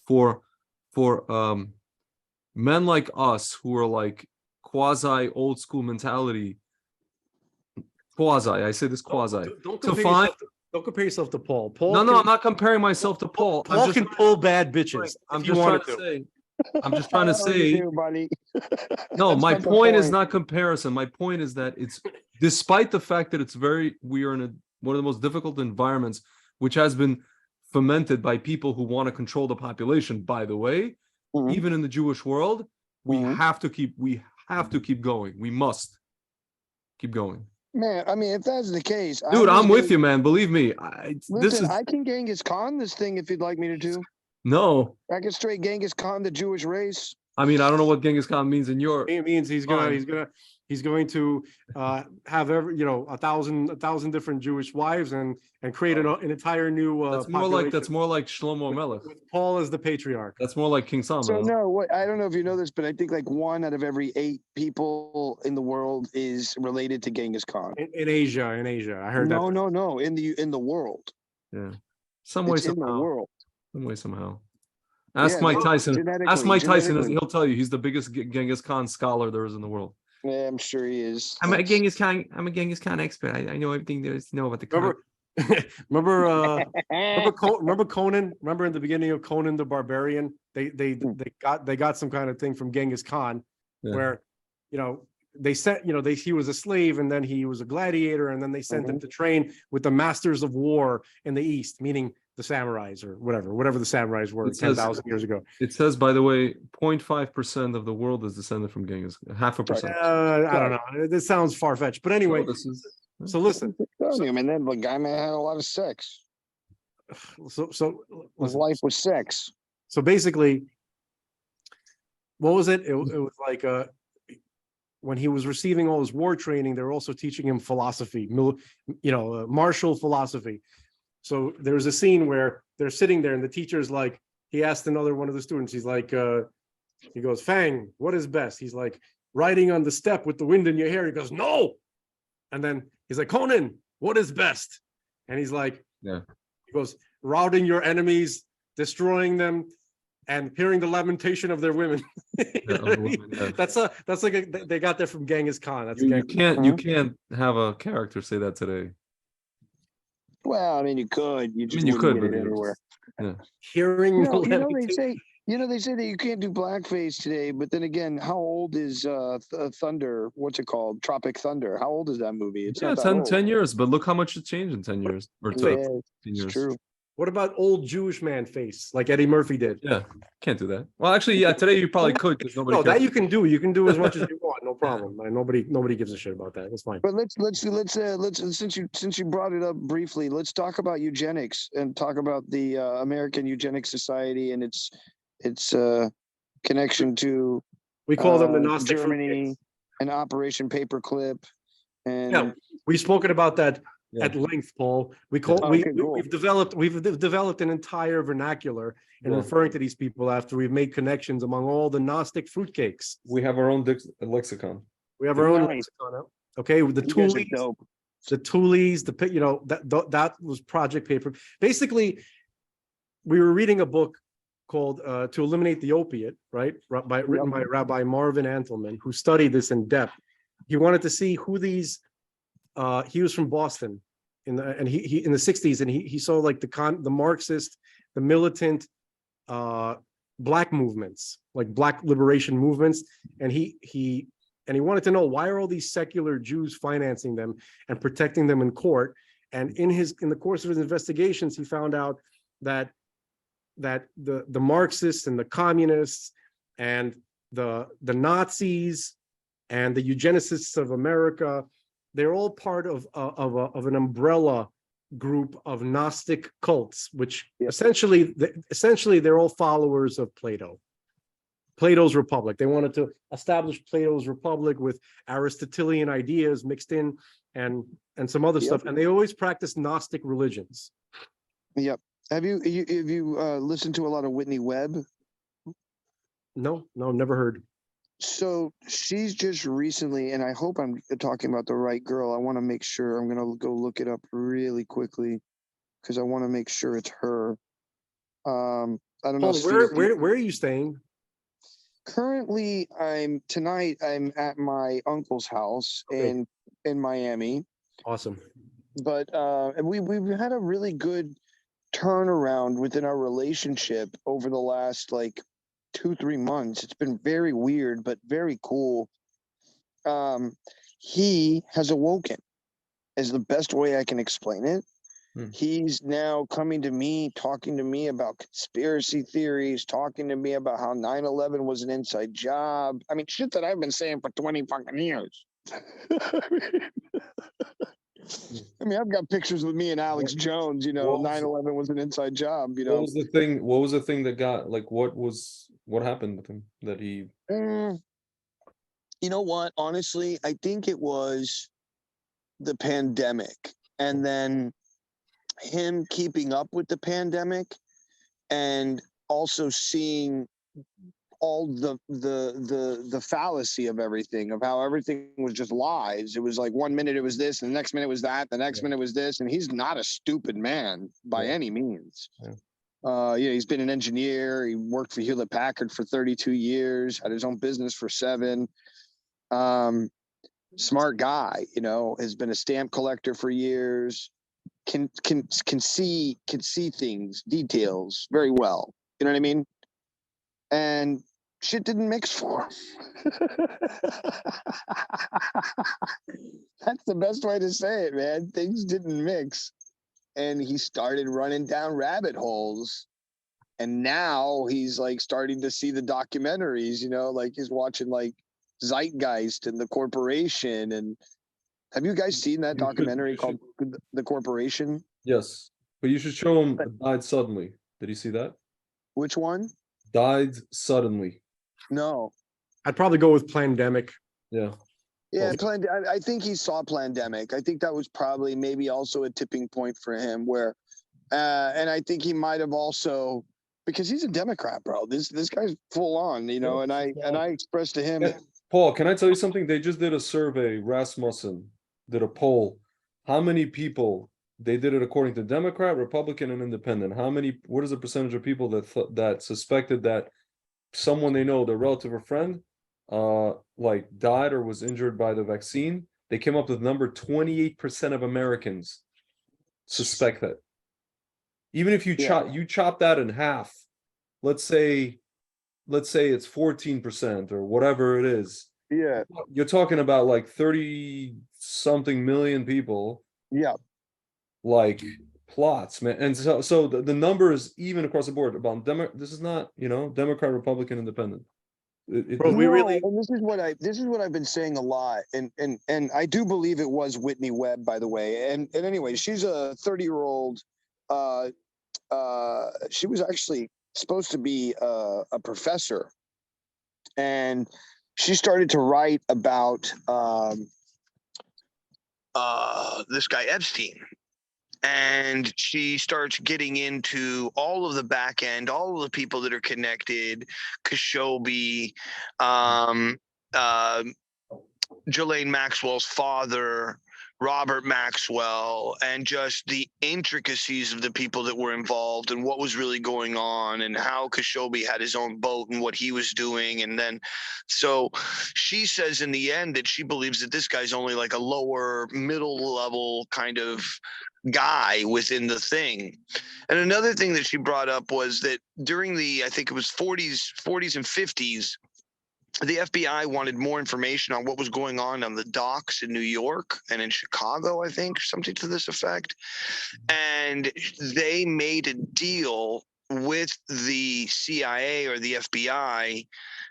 for men like us who are like quasi old school mentality. I say this quasi. Don't compare yourself to Paul. No, I'm not comparing myself to Paul. Paul can pull bad bitches. I'm just trying to say. No, my point is not comparison. My point is that it's despite the fact that we are in one of the most difficult environments, which has been fomented by people who want to control the population. By the way, even in the Jewish world, we have to keep going. We must keep going. Man, I mean, if that's the case, dude, I'm with you, man. Believe me. I can Genghis Khan this thing if you'd like me to do. No, I can straight Genghis Khan the Jewish race. I mean, I don't know what Genghis Khan means in your. It means he's going to have 1,000 different Jewish wives and create an entire new. That's more like Shlomo Melech. With Paul as the patriarch. That's more like King Solomon. So no, I don't know if you know this, but I think like 1 out of every 8 people in the world is related to Genghis Khan. In Asia, I heard that. No, in the world. Yeah, some way somehow. In the world. Some way somehow. Ask Mike Tyson. Ask Mike Tyson. He'll tell you he's the biggest Genghis Khan scholar there is in the world. Yeah, I'm sure he is. I'm a Genghis Khan expert. I know everything there is to know about the Khan. Remember Conan? Remember in the beginning of Conan the Barbarian, they got some kind of thing from Genghis Khan, where they sent he was a slave and then he was a gladiator and then they sent him to train with the masters of war in the East, meaning the samurais or whatever the samurais were 10,000 years ago. It says, by the way, 0.5% of the world is descended from Genghis. 0.5%. I don't know. This sounds far fetched, but anyway. So listen. And then the guy may have had a lot of sex. so His listen, life was sex. so basically, what was it? It was like when he was receiving all his war training, they're also teaching him philosophy, martial philosophy. So there's a scene where they're sitting there and the teacher's like, he asked another one of the students, he's like, he goes, Fang, what is best? He's like, riding on the step with the wind in your hair. He goes, no. And then he's like, Conan, what is best? And he's like, Yeah. he goes, routing your enemies, destroying them, and hearing the lamentation of their women. You know what I mean? Yeah. That's like they got that from Genghis Khan. That's You can't have a character say that today. Well, I mean, you could. You just you wouldn't could, get but it anywhere. yeah. hearing the They lamentation. say they say that you can't do blackface today. But then again, how old is Thunder? What's it called? Tropic Thunder. How old is that movie? It's Yeah, not that 10, old. 10 years, but look how much it changed in 10 years or Yeah, 10 it's years. true. What about old Jewish man face like Eddie Murphy did? Yeah, can't do that. Well, actually, yeah, today you probably could because nobody. No, cares. that you can do. You can do as much as you want, no problem. Like, nobody gives a shit about that. That's fine. But let's since you brought it up briefly, let's talk about eugenics and talk about the American Eugenics Society and its connection to We call them the Gnostic Germany fruitcakes. and Operation Paperclip. And Yeah, we've spoken about that Yeah. at length, Paul. We've cool. developed an entire vernacular in Yeah. referring to these people after we've made connections among all the Gnostic fruitcakes. We have our own lexicon. We have our own Nice. lexicon now. Okay, with the you guys are Tulis, dope. that was Project Paper. Basically, we were reading a book called To Eliminate the Opiate, right? Written by Rabbi Marvin Antelman, who studied this in depth. He wanted to see who these he was from Boston in the 60s, and he saw like the Marxist, the militant black movements, like black liberation movements, and he wanted to know, why are all these secular Jews financing them and protecting them in court? And in the course of his investigations, he found out that the Marxists and the communists and the Nazis and the eugenicists of America, they're all part of an umbrella group of Gnostic cults, which essentially they're all followers of Plato's Republic. They wanted to establish Plato's Republic with Aristotelian ideas mixed in and some other stuff, and they always practice Gnostic religions. Yep. Have you listened to a lot of Whitney Webb? No, never heard. So she's just recently, and I hope I'm talking about the right girl. I want to make sure. I'm gonna go look it up really quickly because I want to make sure it's her. I don't know. Where are you staying? Currently, I'm at my uncle's house in Miami. Awesome. But we've had a really good turnaround within our relationship over the last 2-3 months. It's been very weird, but very cool. He has awoken, is the best way I can explain it. He's now coming to me, talking to me about conspiracy theories, talking to me about how 9/11 was an inside job. I mean, shit that I've been saying for 20 fucking years. I mean, I've got pictures with me and Alex Jones, 9/11 was an inside job, What was the thing? What was the thing that got what happened with him that he? You know what? Honestly, I think it was the pandemic, and then him keeping up with the pandemic, and also seeing all the fallacy of everything, of how everything was just lies. It was like 1 minute it was this, and the next minute was that, the next minute was this, and he's not a stupid man by any means. He's been an engineer. He worked for Hewlett Packard for 32 years, had his own business for 7. Smart guy, has been a stamp collector for years, can see things, details very well. You know what I mean? And shit didn't mix for him. That's the best way to say it, man. Things didn't mix. And he started running down rabbit holes. And now he's starting to see the documentaries, he's watching Zeitgeist and The Corporation. And have you guys seen that documentary called The Corporation? Yes. But you should show him died suddenly. Did you see that? Which one? Died suddenly. No. I'd probably go with pandemic. Yeah. Yeah, Well, I think he saw Plandemic. I think that was probably maybe also a tipping point for him where, and I think he might have also, because he's a Democrat, bro. This guy's full on, you know. And I expressed to him, yeah. Paul, can I tell you something? They just did a survey. Rasmussen did a poll. How many people? They did it according to Democrat, Republican, and Independent. How many? What is the percentage of people that suspected that someone they know, their relative or friend, like died or was injured by the vaccine? They came up with number 28% of Americans suspect that. Even if you chop that in half, let's say it's 14% or whatever it is. yeah, You're talking about like 30 something million people, yeah. like plots, man. And so the number is even across the board about this is not, Democrat, Republican, Independent. Bro, we really And this is what I've been saying a lot, and I do believe it was Whitney Webb, by the way. And anyway, she's a 30-year-old. She was actually supposed to be a professor, and she started to write about this guy Epstein. And she starts getting into all of the back end, all of the people that are connected, Khashoggi, Ghislaine Maxwell's father, Robert Maxwell, and just the intricacies of the people that were involved and what was really going on and how Khashoggi had his own boat and what he was doing. And then, so she says in the end that she believes that this guy's only like a lower middle level kind of guy within the thing. And another thing that she brought up was that during the, I think it was 40s and 50s, the FBI wanted more information on what was going on the docks in New York and in Chicago, I think, something to this effect. And they made a deal with the CIA or the FBI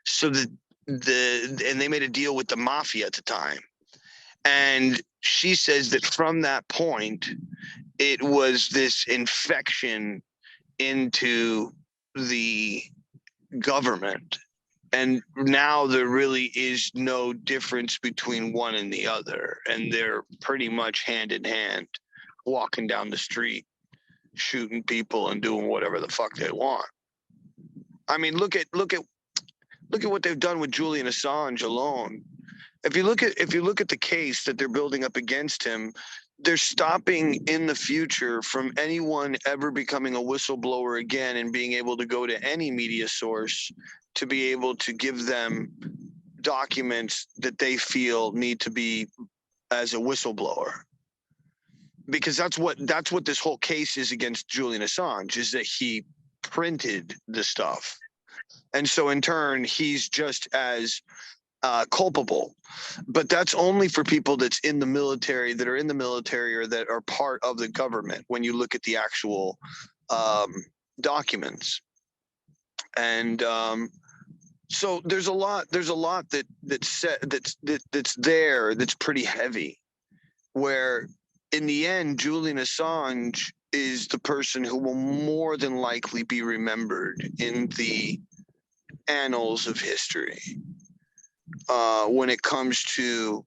so that and they made a deal with the mafia at the time. And she says that from that point, it was this infection into the government. And now there really is no difference between one and the other. And they're pretty much hand in hand, walking down the street, shooting people and doing whatever the fuck they want. I mean, look at what they've done with Julian Assange alone. If you look at the case that they're building up against him, they're stopping in the future from anyone ever becoming a whistleblower again and being able to go to any media source to be able to give them documents that they feel need to be as a whistleblower. Because that's what this whole case is against Julian Assange, is that he printed the stuff. And so in turn, he's just as culpable. But that's only for people that's in the military, that are in the military or that are part of the government when you look at the actual documents. And so there's a lot that's there that's pretty heavy, where in the end, Julian Assange is the person who will more than likely be remembered in the annals of history when it comes to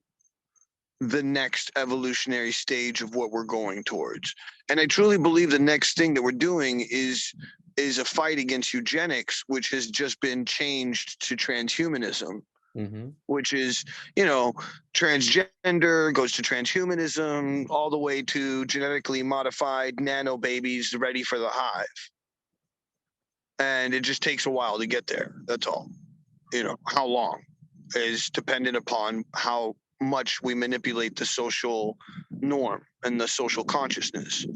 the next evolutionary stage of what we're going towards. And I truly believe the next thing that we're doing is a fight against eugenics, which has just been changed to transhumanism. Mm-hmm. Which is, transgender goes to transhumanism, all the way to genetically modified nano babies ready for the hive. And it just takes a while to get there. That's all. How long is dependent upon how much we manipulate the social norm and the social consciousness.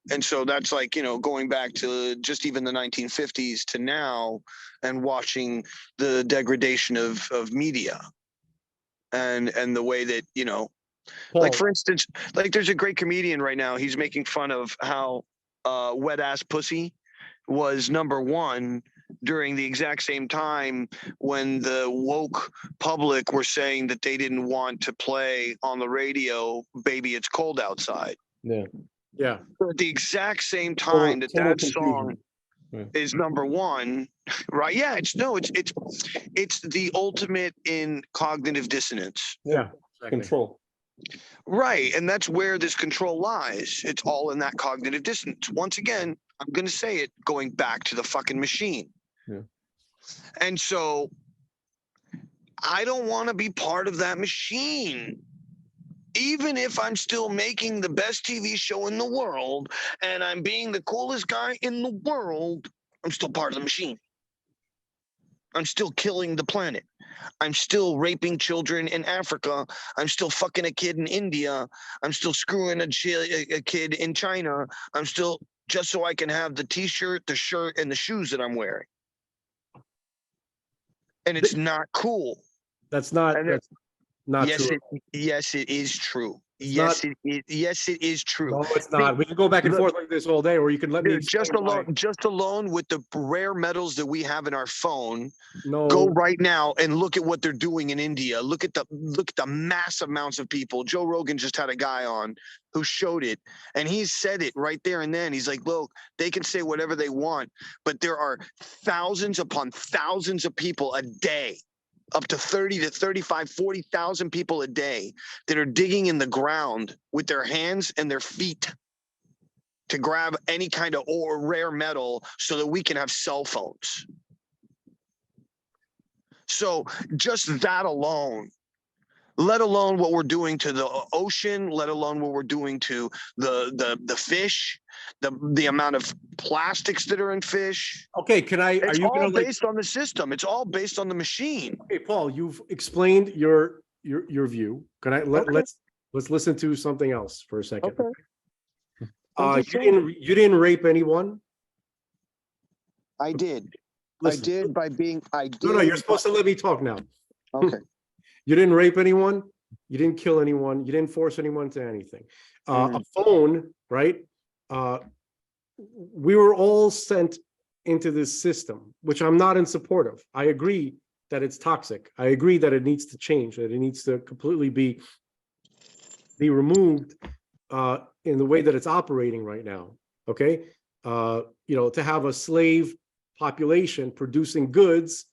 And so that's like, going back to just even the 1950s to now, and watching the degradation of media and the way that, Paul, like, for instance, like there's a great comedian right now. He's making fun of how Wet Ass Pussy was number one during the exact same time when the woke public were saying that they didn't want to play on the radio, Baby It's Cold Outside. Yeah. Yeah. At the exact same time that song Right. is number one, right? Yeah, it's the ultimate in cognitive dissonance. Yeah. Exactly. Control. Right. And that's where this control lies. It's all in that cognitive dissonance. Once again, I'm going to say it going back to the fucking machine. Yeah. And so I don't want to be part of that machine. Even if I'm still making the best TV show in the world and I'm being the coolest guy in the world, I'm still part of the machine. I'm still killing the planet. I'm still raping children in Africa. I'm still fucking a kid in India. I'm still screwing a kid in China. I'm still, just so I can have the t-shirt, the shirt, and the shoes that I'm wearing. And it's not cool. That's not true. Yes, it is true. It's Yes, it is true. No, it's not. We can go back and forth like this all day, or you can let me just alone with the rare metals that we have in our phone. No. Go right now and look at what they're doing in India. Look at the mass amounts of people. Joe Rogan just had a guy on who showed it, and he said it right there and then. He's like, look, they can say whatever they want, but there are thousands upon thousands of people a day, up to 30 to 35, 40,000 people a day that are digging in the ground with their hands and their feet to grab any kind of rare metal so that we can have cell phones. So just that alone, let alone what we're doing to the ocean, let alone what we're doing to the fish, the amount of plastics that are in fish. Okay, It's all based on the system. It's all based on the machine. Okay, Paul, you've explained your view. Can I let's listen to something else for a second. Okay. You didn't rape anyone? I did. Listen. I did by being No, you're supposed to let me talk now. Okay. You didn't rape anyone, you didn't kill anyone, you didn't force anyone to anything. A phone, right? We were all sent into this system, which I'm not in support of. I agree that it's toxic. I agree that it needs to change, that it needs to completely be removed in the way that it's operating right now. Okay. To have a slave population producing goods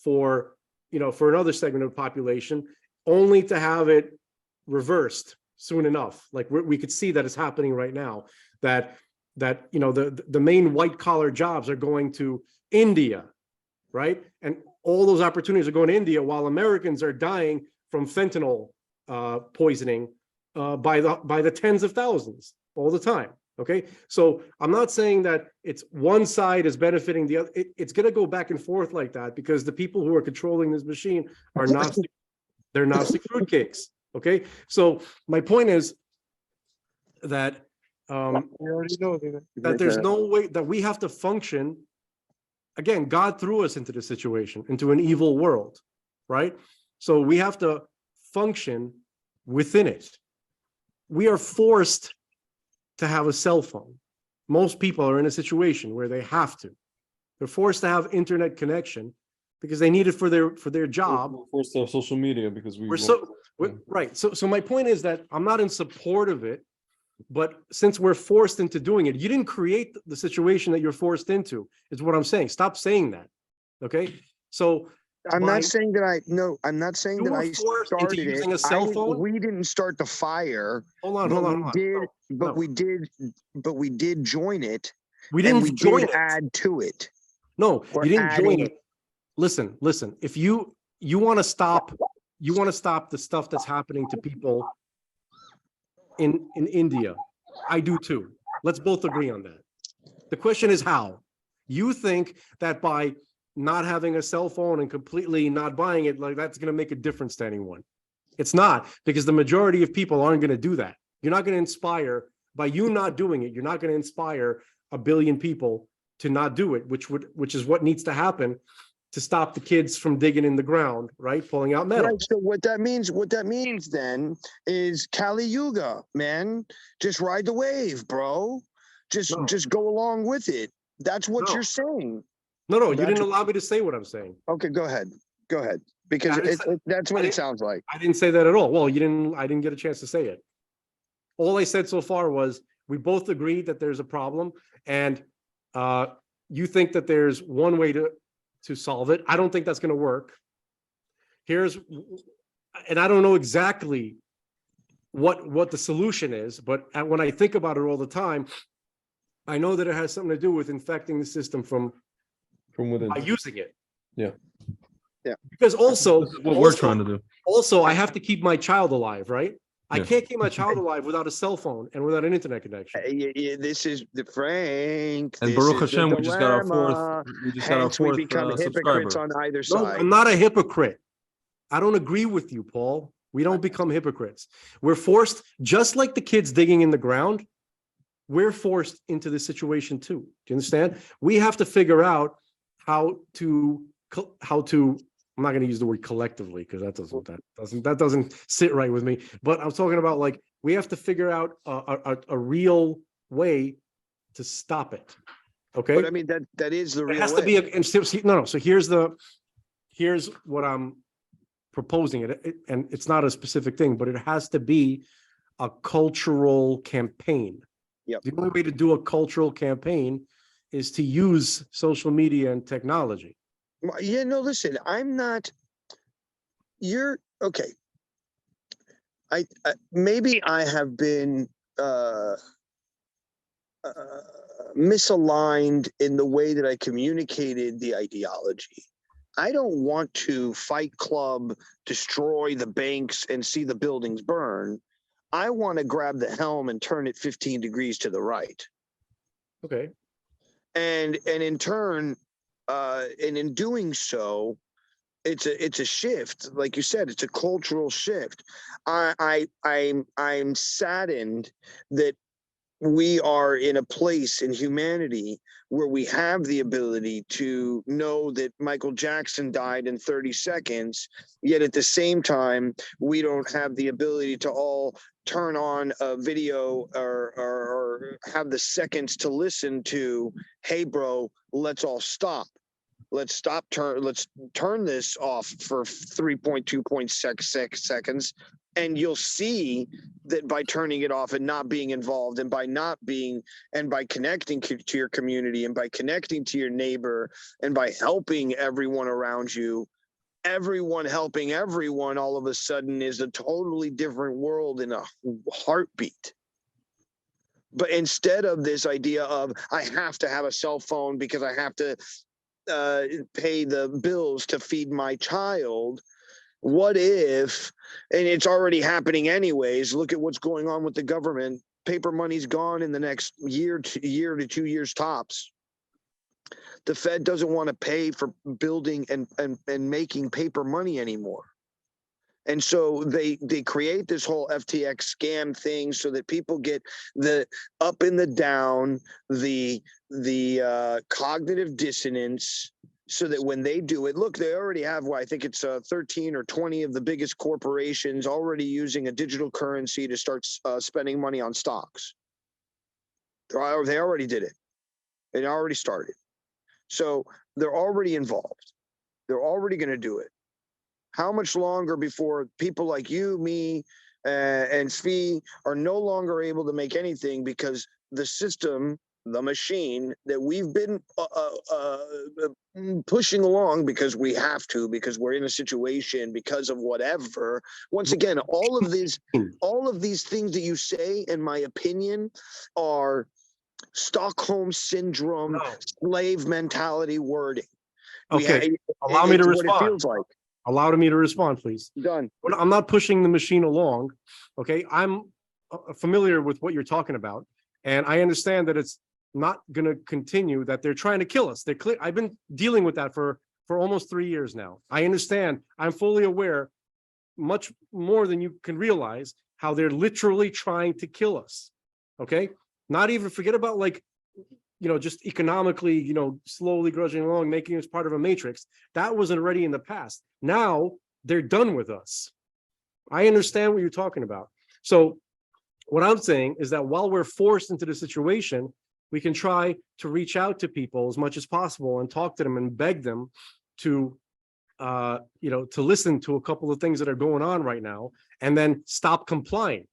for another segment of the population, only to have it reversed soon enough. Like we could see that it's happening right now, that the main white collar jobs are going to India, right? And all those opportunities are going to India, while Americans are dying from fentanyl poisoning by the tens of thousands all the time. Okay, so I'm not saying that it's one side is benefiting the other. It's going to go back and forth like that, because the people who are controlling this machine are they're Nazi fruitcakes. Okay, so my point is that that there's no way that we have to function. Again, God threw us into this situation, into an evil world, right? So we have to function within it. We are forced to have a cell phone. Most people are in a situation where they have to. They're forced to have internet connection because they need it for their job. We're forced to have social media because right. So my point is that I'm not in support of it, but since we're forced into doing it, you didn't create the situation that you're forced into, is what I'm saying. Stop saying that. Okay. So I'm not saying that I started using it. A cell phone? We didn't start the fire. Hold on. But we did join it. We didn't join it. Add to it. No, you didn't join it. Listen. If you want to stop the stuff that's happening to people in India, I do too. Let's both agree on that. The question is how. You think that by not having a cell phone and completely not buying it, like that's going to make a difference to anyone. It's not, because the majority of people aren't going to do that. You're not going to inspire, by you not doing it, you're not going to inspire 1 billion people to not do it, which is what needs to happen to stop the kids from digging in the ground, right? Pulling out metal. Right. So what that means then is Kali Yuga, man. Just ride the wave, bro. Just go along with it. That's what you're saying. No, you didn't allow me to say what I'm saying. Okay, go ahead. Because that's what it sounds like. I didn't say that at all. Well, I didn't get a chance to say it. All I said so far was We both agree that there's a problem, and you think that there's one way to solve it. I don't think that's going to work. And I don't know exactly what the solution is, but when I think about it all the time, I know that it has something to do with infecting the system from within. by using it. Yeah. Yeah. Because also, This is what we're trying to do. also, I have to keep my child alive, right? I Yeah. can't keep my child alive without a cell phone and without an internet connection. This is the Frank. And this Baruch is the Hashem, we just got our dilemma. Hence, we become hypocrites subscriber. on either No, side. I'm not a hypocrite. I don't agree with you, Paul. We don't become hypocrites. We're forced, just like the kids digging in the ground, we're forced into this situation too. Do you understand? We have to figure out how to, I'm not going to use the word collectively because that doesn't sit right with me. But I'm talking about, like, we have to figure out a real way to stop it. Okay. But I mean, that is the real It has way. to be no. So here's what I'm proposing and it's not a specific thing, but it has to be a cultural campaign. Yep. The only way to do a cultural campaign is to use social media and technology. Yeah, no, listen, I'm not, you're, okay. I maybe I have been misaligned in the way that I communicated the ideology. I don't want to Fight Club, destroy the banks and see the buildings burn. I want to grab the helm and turn it 15 degrees to the right. Okay. And in turn, and in doing so, it's a shift. Like you said, it's a cultural shift. I'm saddened that we are in a place in humanity where we have the ability to know that Michael Jackson died in 30 seconds, yet at the same time, we don't have the ability to all turn on a video or have the seconds to listen to, hey, bro, let's all stop. Let's turn this off for 3.2 seconds. And you'll see that by turning it off and not being involved and by not being and by connecting to your community and by connecting to your neighbor and by helping everyone around you, everyone helping everyone all of a sudden is a totally different world in a heartbeat. But instead of this idea of I have to have a cell phone because I have to pay the bills to feed my child, what if, and it's already happening anyways, look at what's going on with the government. Paper money's gone in the next year to 2 years tops. The Fed doesn't want to pay for building and making paper money anymore. And so they create this whole FTX scam thing so that people get the up and the down, the cognitive dissonance, so that when they do it, look, they already have, well, I think it's 13 or 20 of the biggest corporations already using a digital currency to start spending money on stocks. They already did it. It already started. So they're already involved. They're already going to do it. How much longer before people like you, me, and Svi are no longer able to make anything because the system, the machine that we've been pushing along because we have to, because we're in a situation, because of whatever. Once again, all of these things that you say, in my opinion, are Stockholm syndrome, slave mentality wording. Okay, allow me to respond. What it feels like. Allow me to respond, please. Done. I'm not pushing the machine along. Okay, I'm familiar with what you're talking about, and I understand that it's not going to continue, that they're trying to kill us. I've been dealing with that for almost 3 years now. I understand. I'm fully aware, much more than you can realize, how they're literally trying to kill us. Okay, not even forget about, like, just economically, slowly grudging along, making us part of a matrix. That was already in the past. Now they're done with us. I understand what you're talking about. So what I'm saying is that while we're forced into the situation, we can try to reach out to people as much as possible and talk to them and beg them to, to listen to a couple of things that are going on right now and then stop complying.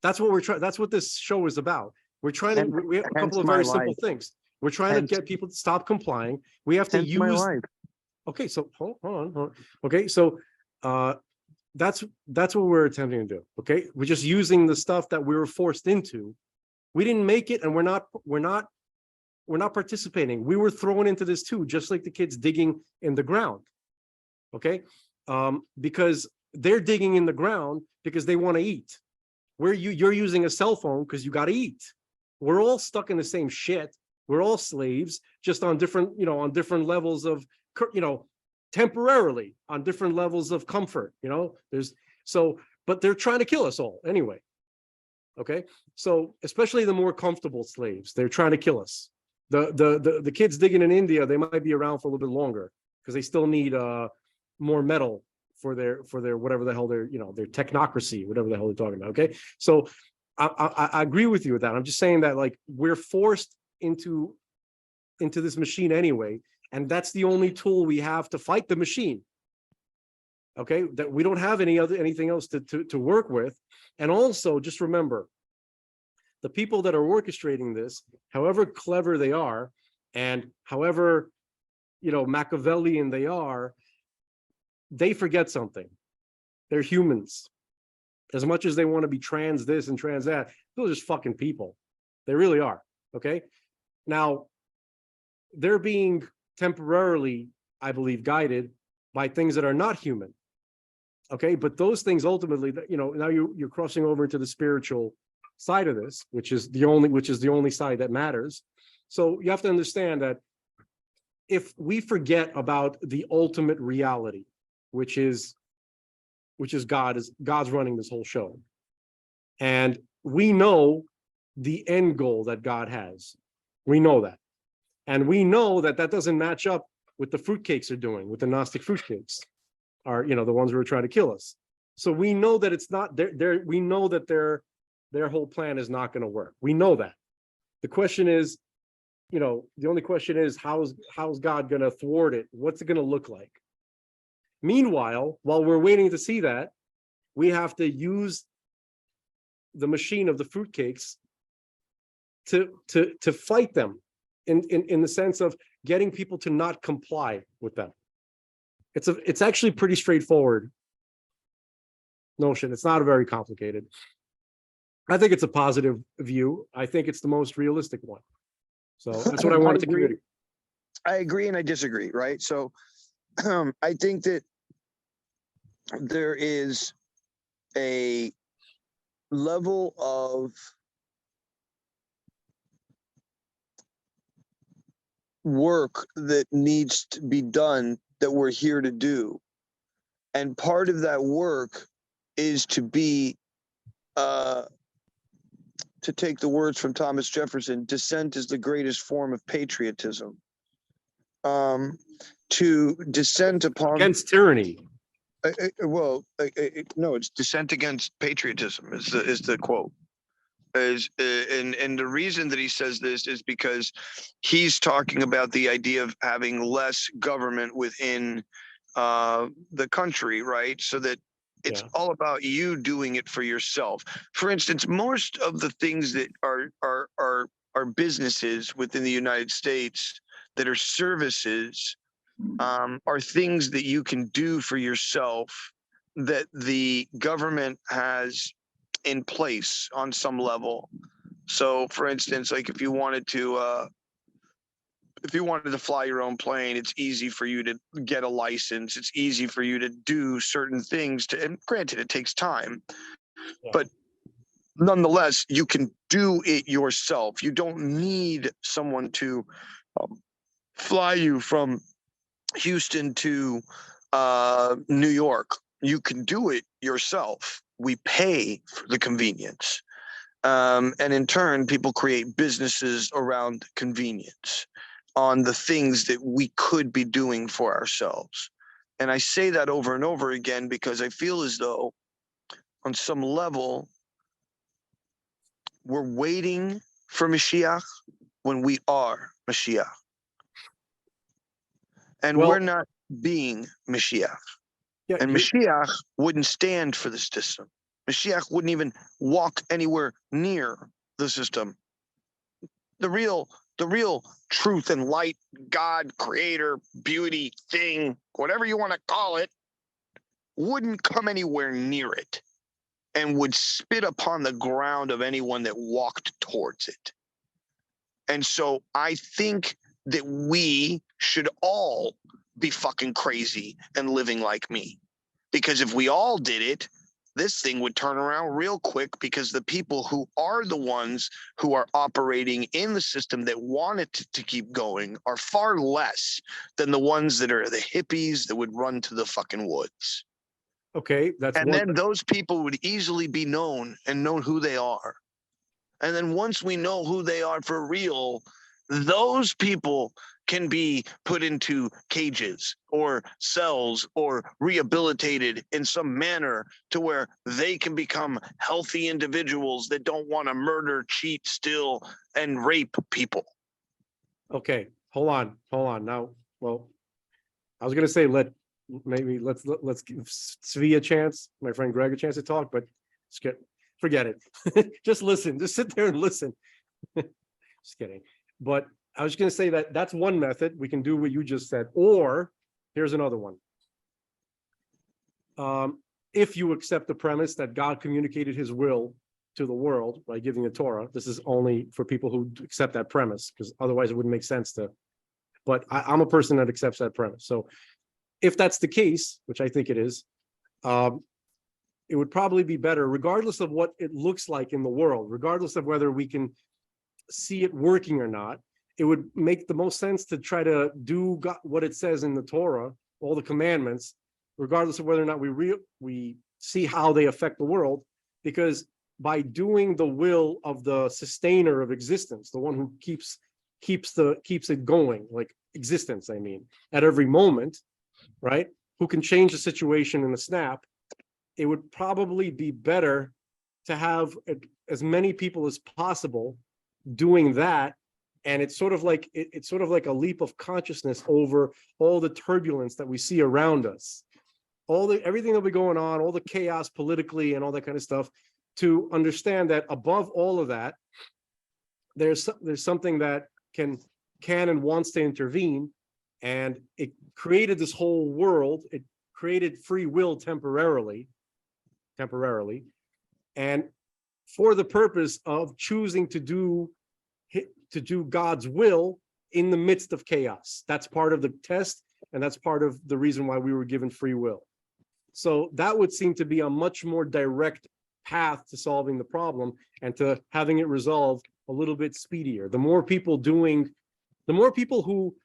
That's what we're trying. That's what this show is about. We're trying to. We have a couple of my very simple life. things. We're trying to get people to stop complying. We have to Hence my use. life. Okay, so hold on. Okay, so that's what we're attempting to do. Okay, we're just using the stuff that we were forced into. We didn't make it, and we're not participating. We were thrown into this too, just like the kids digging in the ground. Okay, because they're digging in the ground because they want to eat. You're using a cell phone because you got to eat. We're all stuck in the same shit. We're all slaves, just on different, on different levels of, temporarily on different levels of comfort. But they're trying to kill us all anyway. Okay, so especially the more comfortable slaves, they're trying to kill us. The kids digging in India, they might be around for a little bit longer because they still need more metal for their whatever the hell their technocracy, whatever the hell they're talking about. Okay, so I agree with you with that. I'm just saying that like we're forced into this machine anyway, and that's the only tool we have to fight the machine. Okay, that we don't have anything else to work with. And also just remember, the people that are orchestrating this, however clever they are, and however Machiavellian they are, they forget something. They're humans. As much as they want to be trans this and trans that, they're just fucking people. They really are. Okay. Now, they're being temporarily, I believe, guided by things that are not human. Okay. But those things ultimately, now you're crossing over into the spiritual side of this, which is the only side that matters. So you have to understand that if we forget about the ultimate reality, which is God's running this whole show. And we know the end goal that God has. We know that. And we know that doesn't match up with the fruitcakes are doing, with the Gnostic fruitcakes, are the ones who are trying to kill us. So we know that it's not we know that their whole plan is not going to work. We know that. The question is, the only question is how's God going to thwart it? What's it going to look like? Meanwhile, while we're waiting to see that, we have to use the machine of the fruitcakes to fight them in the sense of getting people to not comply with them. It's actually pretty straightforward notion. It's not very complicated. I think it's a positive view. I think it's the most realistic one. So that's what I wanted to communicate. I agree and I disagree, right? So I think that there is a level of work that needs to be done that we're here to do. And part of that work is to be, to take the words from Thomas Jefferson, dissent is the greatest form of patriotism. To dissent upon Against tyranny. No, it's dissent against patriotism is the quote. And the reason that he says this is because he's talking about the idea of having less government within the country, right? So that it's all about you doing it for yourself. For instance, most of the things that are businesses within the United States that are services are things that you can do for yourself that the government has in place on some level. So for instance, like if you wanted to fly your own plane, it's easy for you to get a license. It's easy for you to do certain things and granted, it takes time, but nonetheless, you can do it yourself. You don't need someone to fly you from Houston to New York. You can do it yourself. We pay for the convenience. And in turn, people create businesses around convenience on the things that we could be doing for ourselves. And I say that over and over again because I feel as though on some level, we're waiting for Mashiach when we are Mashiach. And we're not being Mashiach. And Mashiach wouldn't stand for this system. Mashiach wouldn't even walk anywhere near the system. The real truth and light, God, creator, beauty, thing, whatever you want to call it, wouldn't come anywhere near it and would spit upon the ground of anyone that walked towards it. And so I think that we should all be fucking crazy and living like me. Because if we all did it, this thing would turn around real quick, because the people who are the ones who are operating in the system that want it to keep going are far less than the ones that are the hippies that would run to the fucking woods. Okay, that's And one. then those people would easily be known and known who they are. And then once we know who they are for real, those people can be put into cages or cells or rehabilitated in some manner to where they can become healthy individuals that don't want to murder, cheat, steal, and rape people. Okay, hold on. Now, well, I was gonna say let's give Svi a chance, my friend Greg a chance to talk, but forget it. Just listen. Just sit there and listen. Just kidding. But I was going to say that that's one method. We can do what you just said. Or here's another one. If you accept the premise that God communicated his will to the world by giving the Torah, this is only for people who accept that premise, because otherwise it wouldn't make sense to. But I'm a person that accepts that premise. So if that's the case, which I think it is, it would probably be better, regardless of what it looks like in the world, regardless of whether we can see it working or not. It would make the most sense to try to do what it says in the Torah, all the commandments, regardless of whether or not we see how they affect the world, because by doing the will of the sustainer of existence, the one who keeps it going, like existence, I mean, at every moment, right? Who can change the situation in a snap, it would probably be better to have as many people as possible doing that. And it's sort of like a leap of consciousness over all the turbulence that we see around us, everything that'll be going on, all the chaos politically and all that kind of stuff, to understand that above all of that, there's something that can and wants to intervene. And it created this whole world. It created free will temporarily, and for the purpose of choosing to do God's will in the midst of chaos. That's part of the test, and that's part of the reason why we were given free will. So that would seem to be a much more direct path to solving the problem and to having it resolved a little bit speedier. The more people who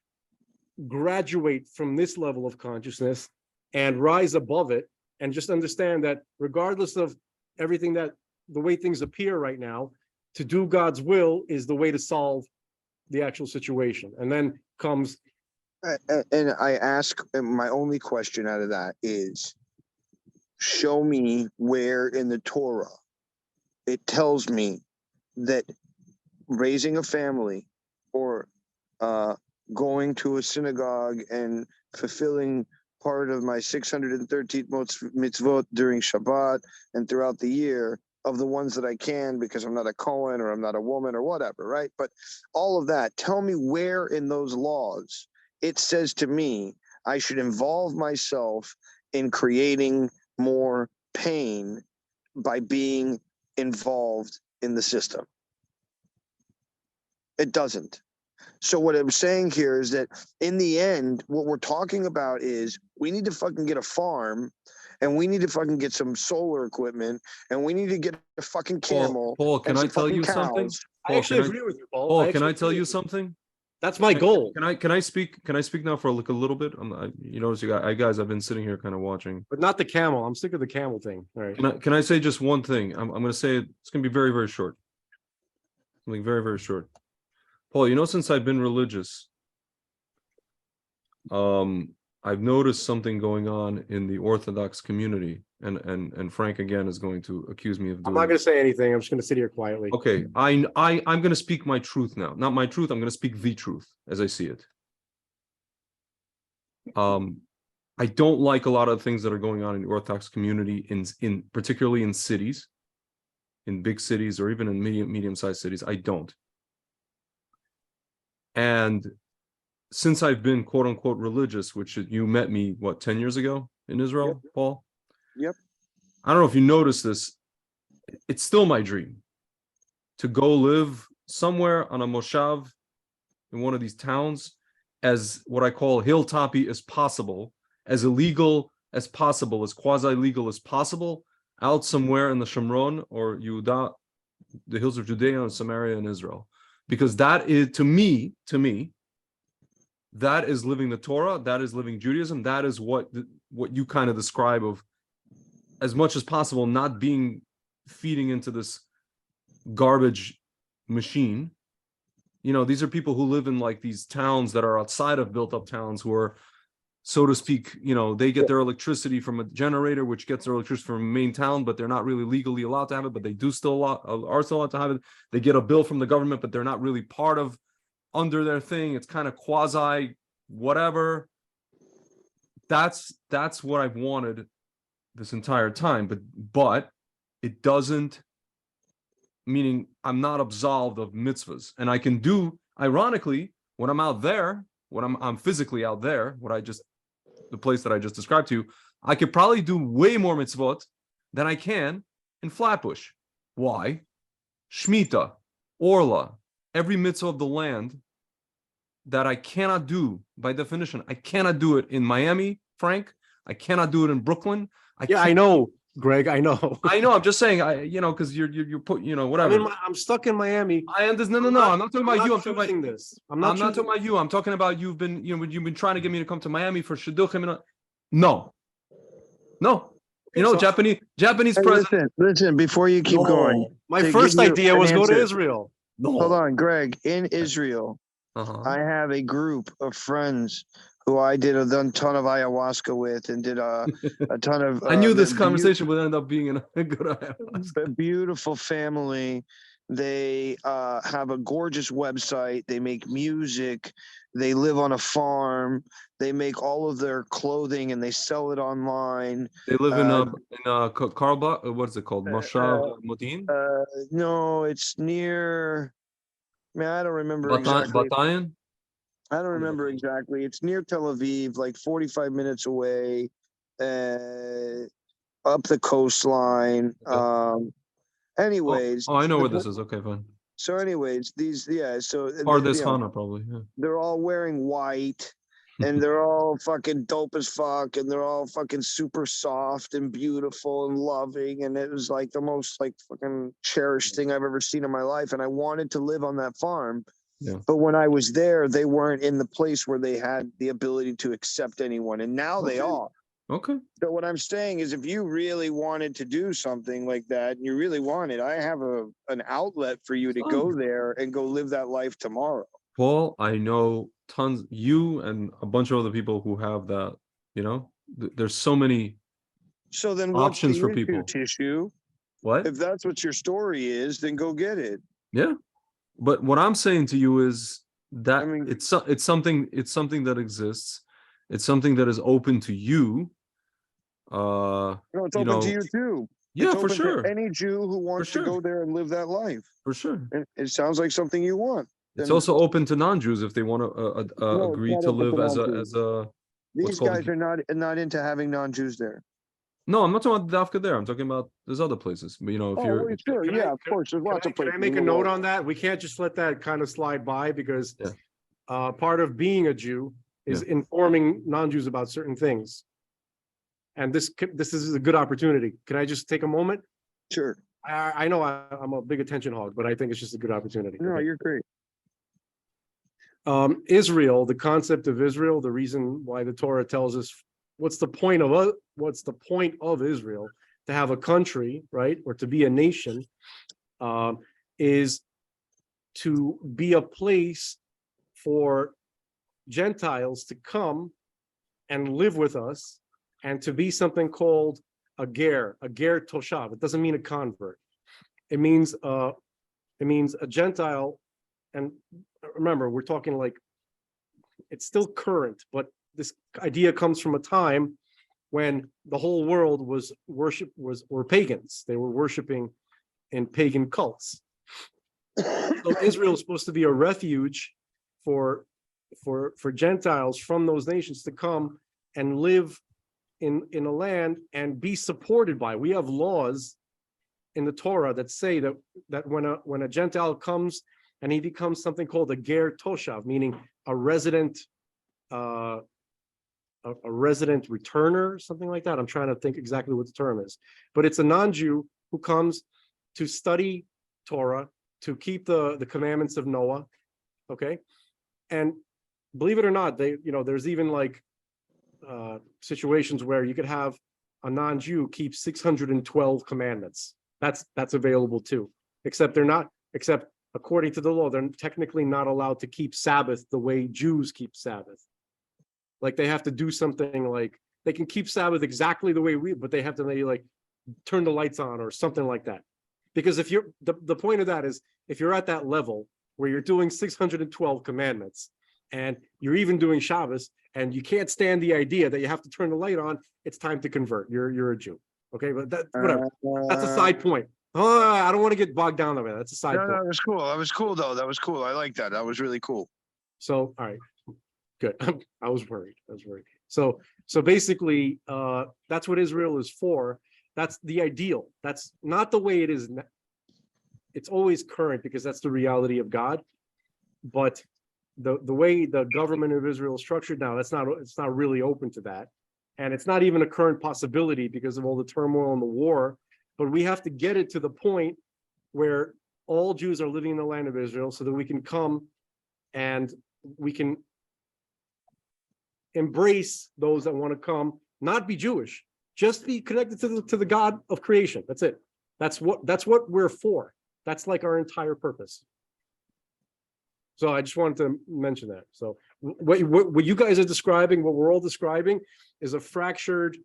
graduate from this level of consciousness and rise above it, and just understand that regardless of everything, that the way things appear right now, to do God's will is the way to solve the actual situation. And then comes. And I ask, my only question out of that is, show me where in the Torah it tells me that raising a family or going to a synagogue and fulfilling part of my 613 mitzvot during Shabbat and throughout the year, of the ones that I can, because I'm not a Cohen or I'm not a woman or whatever, right? But all of that, tell me where in those laws it says to me I should involve myself in creating more pain by being involved in the system. It doesn't. So what I'm saying here is that in the end, what we're talking about is we need to fucking get a farm, and we need to fucking get some solar equipment, and we need to get a fucking camel. Paul, can I tell you something? I actually agree with you, Paul. Paul, can I tell you something? That's my goal. Can I speak now for like a little bit? You notice, guys, I've been sitting here kind of watching. But not the camel. I'm sick of the camel thing. All right. Can I say just one thing? I'm going to say it's going to be very, very short. Something very, very short. Paul, since I've been religious, I've noticed something going on in the Orthodox community, and Frank again is going to accuse me of doing. I'm not going to say anything. I'm just going to sit here quietly. Okay, I'm going to speak my truth now. Not my truth. I'm going to speak the truth as I see it. I don't like a lot of the things that are going on in the Orthodox community, in particularly in cities, in big cities, or even in medium-sized cities. I don't. And since I've been quote unquote religious, which you met me, what, 10 years ago in Israel, Yep. Paul? Yep. I don't know if you noticed this. It's still my dream to go live somewhere on a moshav in one of these towns, as what I call hilltoppy as possible, as illegal as possible, as quasi-legal as possible, out somewhere in the Shomron or Yehuda, the hills of Judea and Samaria and Israel. Because that is, to me, that is living the Torah, that is living Judaism, that is what you kind of describe of, as much as possible, not feeding into this garbage machine. You know, these are people who live in like these towns that are outside of built up towns, who are, so to speak, you know, they get their electricity from a generator, which gets their electricity from a main town, but they're not really legally allowed to have it, but they do still are still allowed to have it. They get a bill from the government, but they're not really part of, under their thing. It's kind of quasi whatever. That's what I've wanted this entire time, but it doesn't, meaning I'm not absolved of mitzvahs, and I can do, ironically, when I'm out there, when I'm physically out there, the place that I just described to you, I could probably do way more mitzvot than I can in Flatbush. Why? Shemitah, Orla, every mitzvah of the land that I cannot do by definition. I cannot do it in Miami, Frank. I cannot do it in Brooklyn. I know, Greg. I know. I know. I'm just saying. Because you're put. Whatever. I'm stuck in Miami. I understand. No. I'm not talking about you. I'm talking about this. I'm not talking about you. I'm talking about you've been trying to get me to come to Miami for shidduchim. No. So, Japanese Hey, president. listen, before you keep going. My to first give you idea an was go to answer. Israel. Hold on, Greg. In Israel, I have a group of friends who I did a ton of ayahuasca with, and did a ton of. I knew this conversation would end up being a good ayahuasca. A beautiful family. They have a gorgeous website. They make music. They live on a farm. They make all of their clothing and they sell it online. They live in Karlbach. What is it called? Moshav Modin? No, it's near. Man, I don't remember exactly. Batayan? I don't remember exactly. It's near Tel Aviv, like 45 minutes away, up the coastline. Okay. Anyways. I know where this is. Okay, fine. So anyways, so Pardes Hana, probably. Yeah. they're all wearing white, and they're all fucking dope as fuck, and they're all fucking super soft and beautiful and loving, and it was like the most like fucking cherished thing I've ever seen in my life, and I wanted to live on that farm. Yeah. But when I was there, they weren't in the place where they had the ability to accept anyone, and now they are. Okay. So what I'm saying is, if you really wanted to do something like that, and you really wanted, I have an outlet for you to go there and go live that life tomorrow. Paul, I know tons, you and a bunch of other people who have that, there's so many So then options for people. Tissue. What? If that's what your story is, then go get it. Yeah. But what I'm saying to you is that it's something that exists. It's something that is open to you. No, it's open to you too. Yeah, it's for open sure. to any Jew who wants to go there and live that life. For sure. And it sounds like something you want. It's also open to non-Jews if they want to agree to live as a. These guys are not into having non-Jews there. No, I'm not talking about Dafka there. I'm talking about there's other places. But if you're sure, of course, there's lots of places. Can I make a note on that? We can't just let that kind of slide by, because part of being a Jew is informing non-Jews about certain things. And this is a good opportunity. Can I just take a moment? Sure. I know I'm a big attention hog, but I think it's just a good opportunity. No, you're great. Israel, the concept of Israel, the reason why the Torah tells us what's the point of Israel, to have a country, right, or to be a nation, is to be a place for Gentiles to come and live with us, and to be something called a ger toshav. It doesn't mean a convert. It means a Gentile. And remember, we're talking like, it's still current, but this idea comes from a time when the whole world were pagans. They were worshiping in pagan cults. So Israel is supposed to be a refuge for Gentiles from those nations to come and live in a land and be supported by. We have laws in the Torah that say that when a Gentile comes and he becomes something called a ger toshav, meaning a resident returner, something like that. I'm trying to think exactly what the term is, but it's a non-Jew who comes to study Torah, to keep the commandments of Noah. Okay. And believe it or not, there's even like situations where you could have a non-Jew keep 612 commandments. That's available too, except according to the law, they're technically not allowed to keep Sabbath the way Jews keep Sabbath. Like they have to do something like they can keep Sabbath exactly the way but they have to maybe like turn the lights on or something like that. Because if you're the point of that is if you're at that level where you're doing 612 commandments and you're even doing Shabbos and you can't stand the idea that you have to turn the light on, it's time to convert. You're a Jew. Okay, but whatever. That's a side point. Oh, I don't want to get bogged down over that. That's a side point. That was cool. That was cool though. That was cool. I like that. That was really cool. So, all right, good. I was worried. So basically, that's what Israel is for. That's the ideal. That's not the way it is. It's always current because that's the reality of God. But the way the government of Israel is structured now, it's not really open to that. And it's not even a current possibility because of all the turmoil and the war. But we have to get it to the point where all Jews are living in the land of Israel so that we can come and we can embrace those that want to come, not be Jewish, just be connected to the God of creation. That's it. That's what we're for. That's like our entire purpose. So I just wanted to mention that. So what you guys are describing, what we're all describing, is a fractured,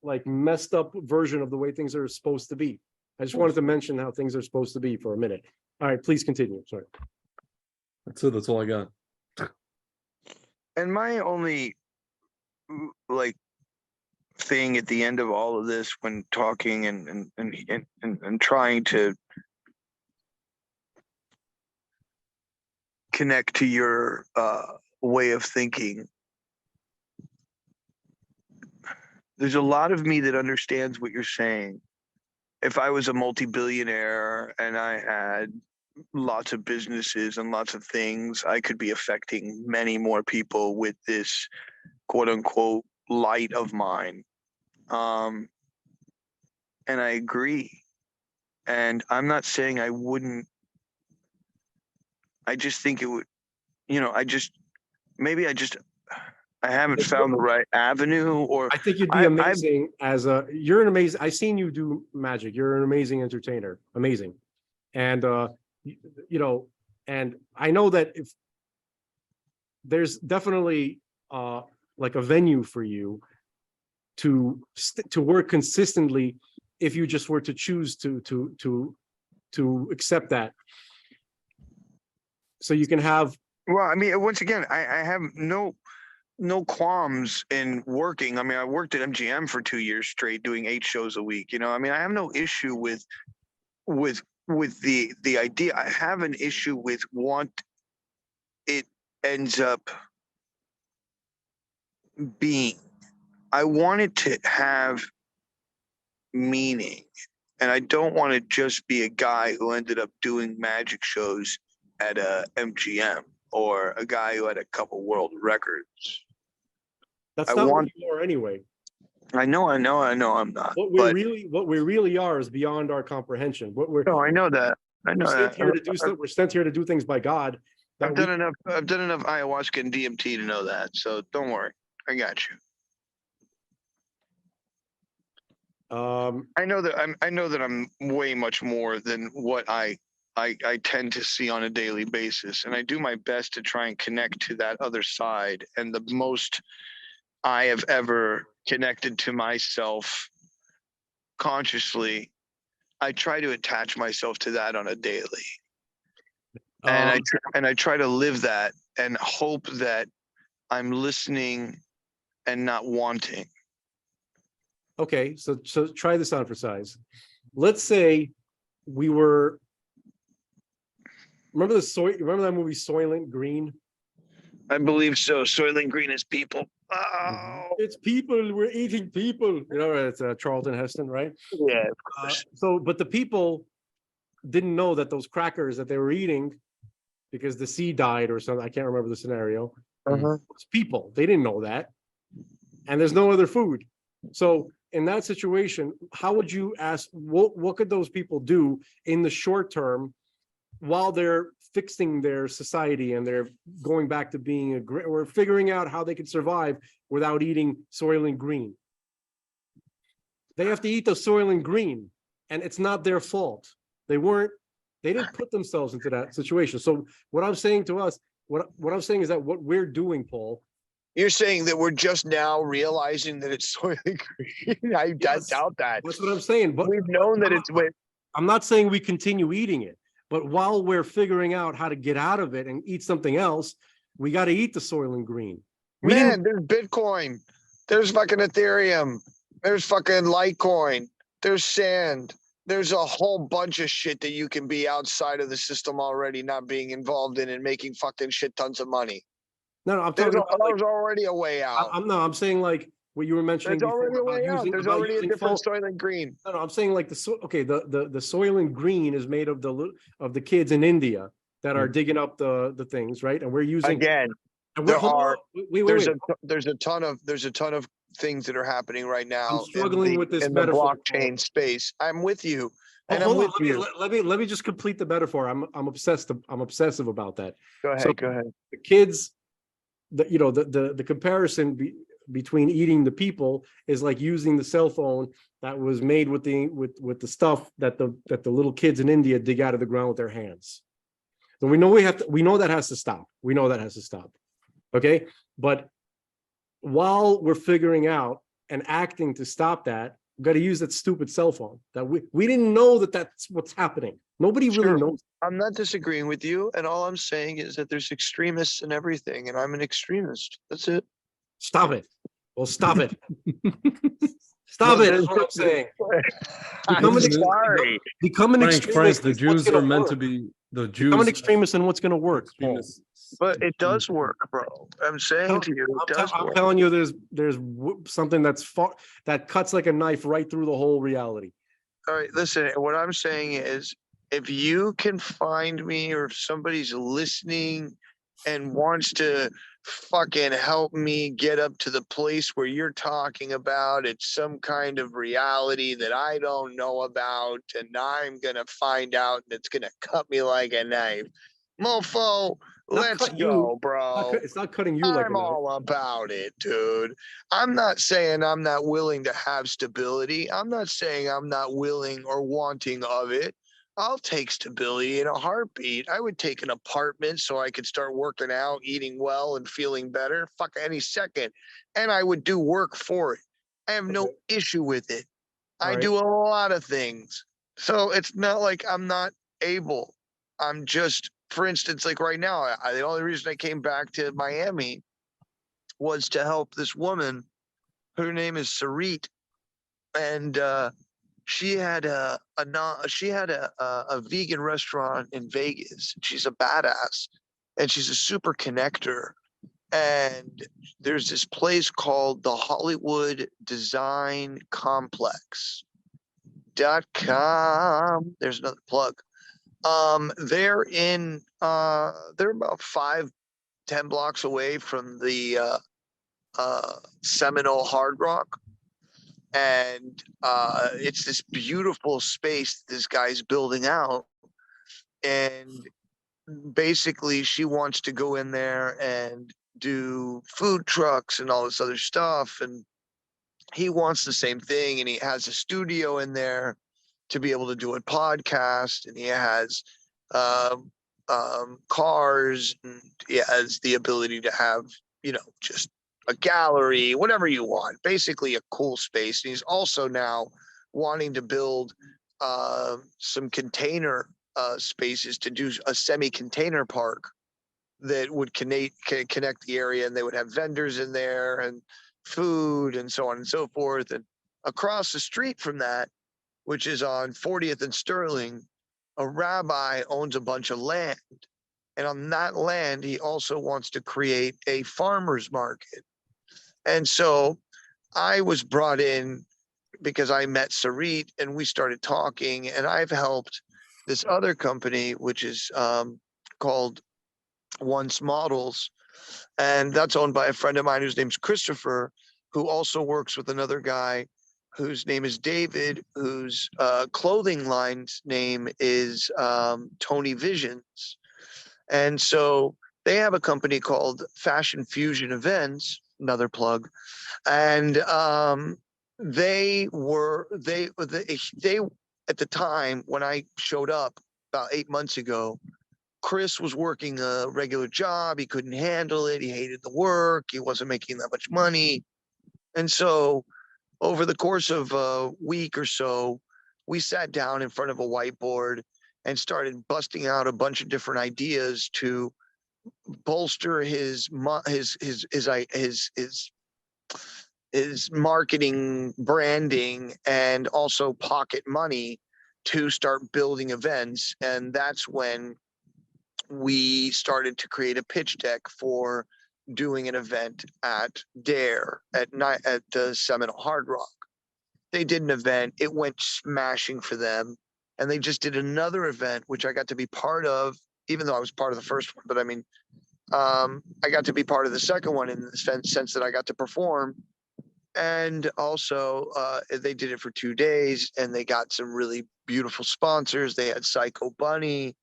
like messed up version of the way things are supposed to be. I just wanted to mention how things are supposed to be for a minute. All right, please continue. Sorry. That's it. That's all I got. And my only like thing at the end of all of this when talking and trying to connect to your way of thinking, there's a lot of me that understands what you're saying. If I was a multi-billionaire and I had lots of businesses and lots of things, I could be affecting many more people with this quote unquote light of mine. And I agree. And I'm not saying I wouldn't. I just think it would, I haven't found the right avenue, or I think you'd be amazing you're an amazing, I've seen you do magic. You're an amazing entertainer. Amazing. And, and I know that if there's definitely like a venue for you to work consistently if you just were to choose to accept that. So you can have. Well, I mean, once again, I have no qualms in working. I mean, I worked at MGM for 2 years straight, doing 8 shows a week. I mean, I have no issue with the idea. I have an issue with what it ends up being. I want it to have meaning, and I don't want to just be a guy who ended up doing magic shows at a MGM or a guy who had a couple world records. That's not what you are anyway. I know I'm not. What we really are is beyond our comprehension. No, I know that. We're sent here to do things by God. I've done enough ayahuasca and DMT to know that. So don't worry. I got you. I know that I'm way much more than what I tend to see on a daily basis, and I do my best to try and connect to that other side. And the most I have ever connected to myself consciously, I try to attach myself to that on a daily, and I try to live that and hope that I'm listening and not wanting. Okay, so try this on for size. Let's say we were. Remember that movie Soylent Green? I believe so. Soylent Green is people. Oh, It's people. We're eating people. You know, it's Charlton Heston, right? yeah, of course. But the people didn't know that those crackers that they were eating, because the seed died or something. I can't remember the scenario. It's people. They didn't know that, and there's no other food. So in that situation, how would you ask? What could those people do in the short term while they're fixing their society and they're going back to being or figuring out how they can survive without eating Soylent Green? They have to eat the Soylent Green, and it's not their fault. They didn't put themselves into that situation. So what I'm saying to us, what I'm saying is that what we're doing, Paul. You're saying that we're just now realizing that it's Soylent Green? I doubt that. That's what I'm saying. But we've known that it's with. I'm not saying we continue eating it, but while we're figuring out how to get out of it and eat something else, we got to eat the Soylent Green. There's Bitcoin, there's fucking Ethereum, there's fucking Litecoin, there's sand. There's a whole bunch of shit that you can be outside of the system already, not being involved in and making fucking shit tons of money. No, I'm talking about there's already a way out. I'm saying like what you were mentioning. There's already a way out. There's already a different Soylent Green. No, I'm saying like the Soylent Green is made of the kids in India that are digging up the things, right? And we're using again. And there's a ton of things that are happening right now. I'm struggling with this in the metaphor, blockchain space. I'm with you. And let me just complete the metaphor. I'm obsessive about that. Go ahead. Go ahead. The kids, the comparison between eating the people is like using the cell phone that was made with the stuff that the little kids in India dig out of the ground with their hands. So we know that has to stop. We know that has to stop. Okay, but while we're figuring out and acting to stop that, we've got to use that stupid cell phone that we didn't know that's what's happening. Nobody really knows. I'm not disagreeing with you, and all I'm saying is that there's extremists and everything, and I'm an extremist. That's it. Stop it. Well, stop it. Stop it. That's what I'm saying. Become an extremist. Frank, the Jews are meant to be the Jews. Become an extremist, and what's going to work? But it does work, bro. I'm saying to you, it does work. I'm telling you, there's something that cuts like a knife right through the whole reality. All right, listen. What I'm saying is, if you can find me, or if somebody's listening and wants to fucking help me get up to the place where you're talking about, it's some kind of reality that I don't know about, and I'm gonna find out, and it's gonna cut me like a knife, mofo. Let's go, bro. It's not cutting you like a knife. I'm all about it, dude. I'm not saying I'm not willing to have stability. I'm not saying I'm not willing or wanting of it. I'll take stability in a heartbeat. I would take an apartment so I could start working out, eating well, and feeling better. Fuck, any second. And I would do work for it. I have no issue with it. I do a lot of things. So it's not like I'm not able. I'm just, for instance, like right now, the only reason I came back to Miami was to help this woman. Her name is Sarit, and she had a vegan restaurant in Vegas. She's a badass, and she's a super connector. And there's this place called the Hollywood Design Complex.com. There's another plug. They're about 5-10 blocks away from the Seminole Hard Rock, and it's this beautiful space this guy's building out, and basically she wants to go in there and do food trucks and all this other stuff, and he wants the same thing, and he has a studio in there to be able to do a podcast, and he has cars, and he has the ability to have, just a gallery, whatever you want, basically a cool space. And he's also now wanting to build some container spaces to do a semi-container park that would connect the area, and they would have vendors in there and food and so on and so forth. And across the street from that, which is on 40th and Sterling, a rabbi owns a bunch of land. And on that land, he also wants to create a farmer's market. And so I was brought in because I met Sarit and we started talking, and I've helped this other company, which is called Once Models. And that's owned by a friend of mine whose name's Christopher, who also works with another guy whose name is David, whose clothing line's name is Tony Visions. And so they have a company called Fashion Fusion Events, another plug. And they at the time when I showed up about 8 months ago, Chris was working a regular job. He couldn't handle it. He hated the work. He wasn't making that much money. And so over the course of a week or so, we sat down in front of a whiteboard and started busting out a bunch of different ideas to bolster his marketing, branding, and also pocket money to start building events. And that's when we started to create a pitch deck for doing an event at Dare at night at the Seminole Hard Rock. They did an event, it went smashing for them. And they just did another event, which I got to be part of, even though I was part of the first one. But I mean, I got to be part of the second one in the sense that I got to perform. And also, they did it for 2 days, and they got some really beautiful sponsors. They had Psycho Bunny.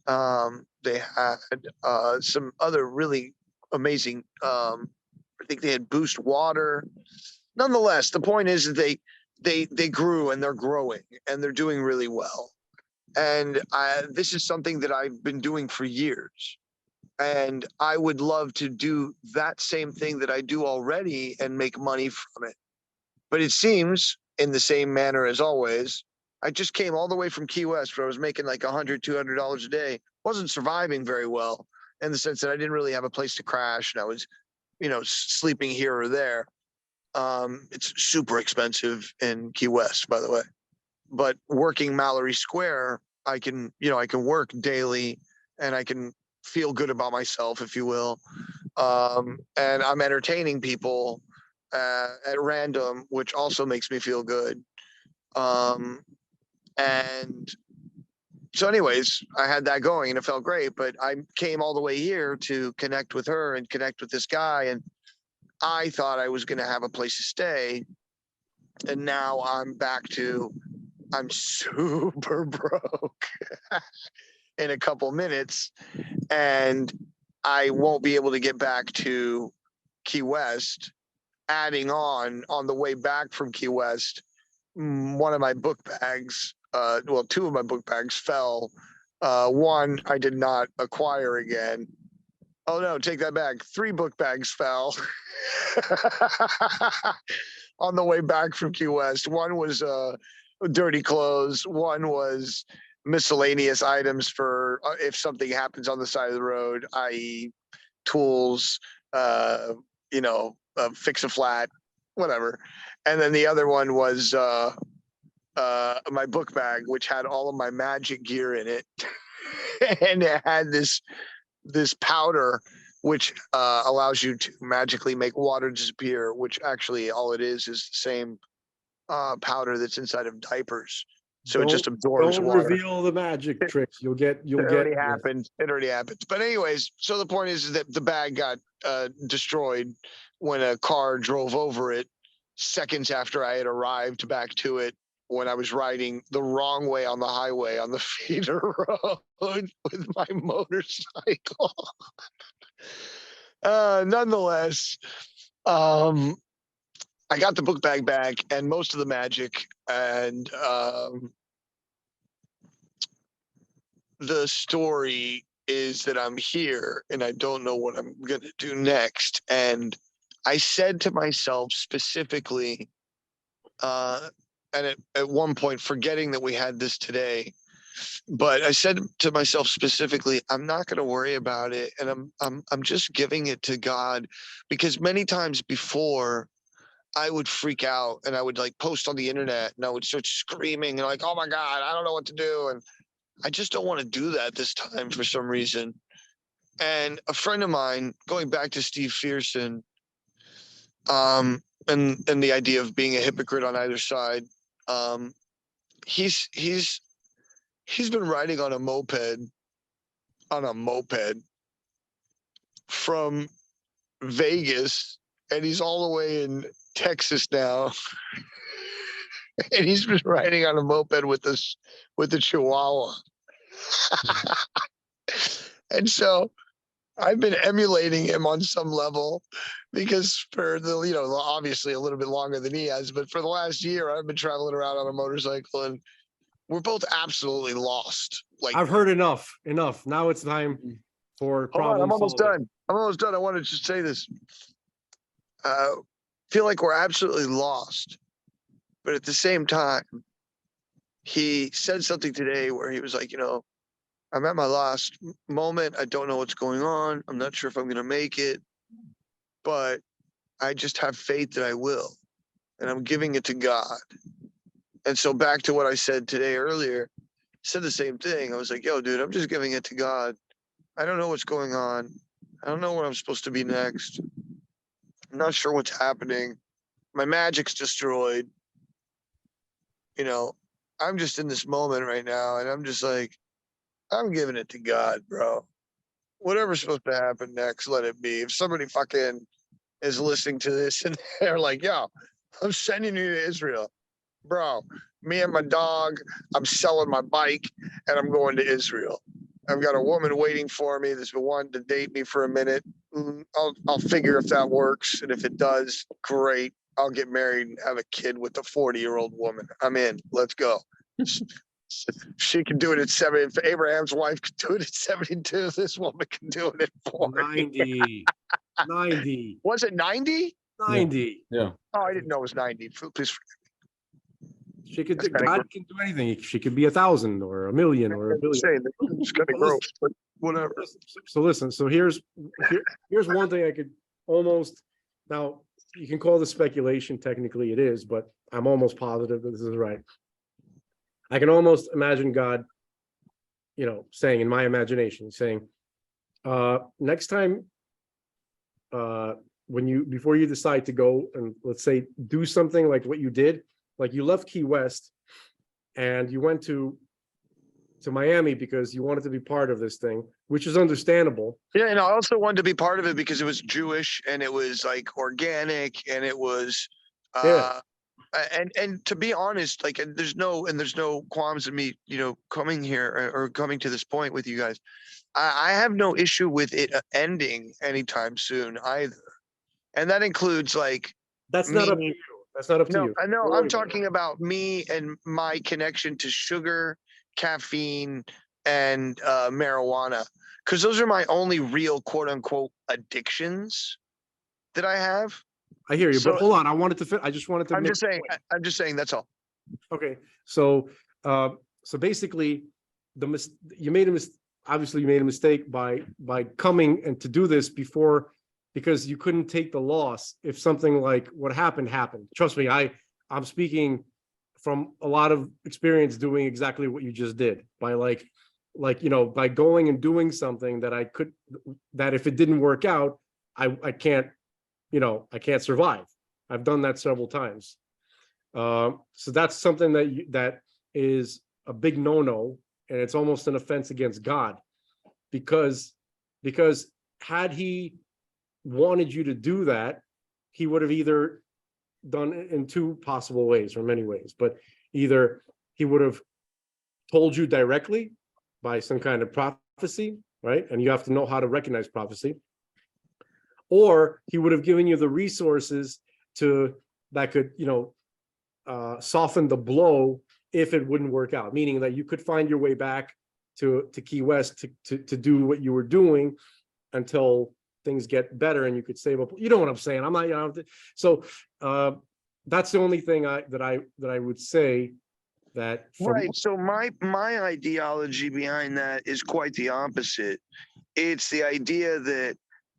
They had some other really amazing. I think they had Boost Water. Nonetheless, the point is that they grew, and they're growing, and they're doing really well. And this is something that I've been doing for years. And I would love to do that same thing that I do already and make money from it. But it seems, in the same manner as always, I just came all the way from Key West, where I was making like $100, $200 a day. Wasn't surviving very well, in the sense that I didn't really have a place to crash, and I was, sleeping here or there. It's super expensive in Key West, by the way. But working Mallory Square, I can work daily, and I can feel good about myself, if you will. And I'm entertaining people at random, which also makes me feel good. And so anyways, I had that going and it felt great, but I came all the way here to connect with her and connect with this guy. And I thought I was going to have a place to stay. And now I'm super broke in a couple minutes, and I won't be able to get back to Key West. Adding on the way back from Key West, one of my book bags, two of my book bags fell. One I did not acquire again. Oh no, take that back. 3 book bags fell on the way back from Key West. One was dirty clothes. One was miscellaneous items for if something happens on the side of the road, i.e. tools, fix a flat, whatever. And then the other one was my book bag, which had all of my magic gear in it. And it had this powder, which allows you to magically make water disappear, which actually all it is the same powder that's inside of diapers. So it just absorbs don't water. Reveal the magic tricks. You'll get. It already happened. It already happens. But anyways, so the point is that the bag got destroyed when a car drove over it seconds after I had arrived back to it, when I was riding the wrong way on the highway on the feeder road with my motorcycle. Nonetheless, I got the book bag back and most of the magic, and the story is that I'm here and I don't know what I'm going to do next. And I said to myself specifically, and at one point, forgetting that we had this today, but I said to myself specifically, I'm not going to worry about it, and I'm just giving it to God, because many times before I would freak out and I would like post on the internet and I would start screaming and like, oh my God, I don't know what to do. And I just don't want to do that this time for some reason. And a friend of mine, going back to Steve Fearson, and the idea of being a hypocrite on either side, he's been riding on a moped from Vegas, and he's all the way in Texas now. And he's been riding on a moped with the Chihuahua. And so I've been emulating him on some level because for obviously a little bit longer than he has, but for the last year, I've been traveling around on a motorcycle and we're both absolutely lost. Like, I've heard enough. Now it's time for problem I'm almost solving. done. I want to just say this. Feel like we're absolutely lost. But at the same time, he said something today where he was like, I'm at my last moment. I don't know what's going on. I'm not sure if I'm going to make it, but I just have faith that I will. And I'm giving it to God. And so back to what I said today earlier, said the same thing. I was like, yo, dude, I'm just giving it to God. I don't know what's going on. I don't know where I'm supposed to be next. I'm not sure what's happening. My magic's destroyed. I'm just in this moment right now. And I'm just like, I'm giving it to God, bro. Whatever's supposed to happen next, let it be. If somebody fucking is listening to this and they're like, yo, I'm sending you to Israel. Bro, me and my dog, I'm selling my bike and I'm going to Israel. I've got a woman waiting for me that's been wanting to date me for a minute. I'll figure if that works. And if it does, great. I'll get married and have a kid with a 40-year-old woman. I'm in. Let's go. She can do it at 70. If Abraham's wife could do it at 72, this woman can do it at 40. 90. Was it 90? 90. Yeah. Oh, I didn't know it was 90. Please. She could. That's kinda God can do anything. She could be 1,000 or 1,000,000 or 1,000,000,000. It's kind of gross, but whatever. So listen. So here's one thing I could almost. Now you can call this speculation. Technically, it is, but I'm almost positive that this is right. I can almost imagine God, saying in my imagination, saying, next time, before you decide to go and let's say do something like what you did, like you left Key West and you went to Miami because you wanted to be part of this thing, which is understandable. Yeah, and I also wanted to be part of it because it was Jewish and it was like organic and it was and to be honest, like there's no qualms in me, coming here or coming to this point with you guys. I have no issue with it ending anytime soon either. And that includes like that's not up to you. That's not up to you. I know. I'm talking about me and my connection to sugar, caffeine, and marijuana, because those are my only real quote unquote addictions that I have. I hear you, So- but hold on. I just wanted to. I'm make just saying. That's all. Okay, so basically, obviously you made a mistake by coming and to do this before, because you couldn't take the loss if something like what happened. Trust me, I'm speaking from a lot of experience doing exactly what you just did by by going and doing something that if it didn't work out, I can't survive. I've done that several times. So that's something that is a big no-no, and it's almost an offense against God, because had he wanted you to do that, he would have either done it in two possible ways or many ways, but either he would have told you directly by some kind of prophecy, right? And you have to know how to recognize prophecy, or he would have given you the resources that could soften the blow if it wouldn't work out, meaning that you could find your way back to Key West to do what you were doing until things get better and you could save up. You know what I'm saying? I'm not, so that's the only thing that I would say that. Right. So my ideology behind that is quite the opposite. It's the idea that,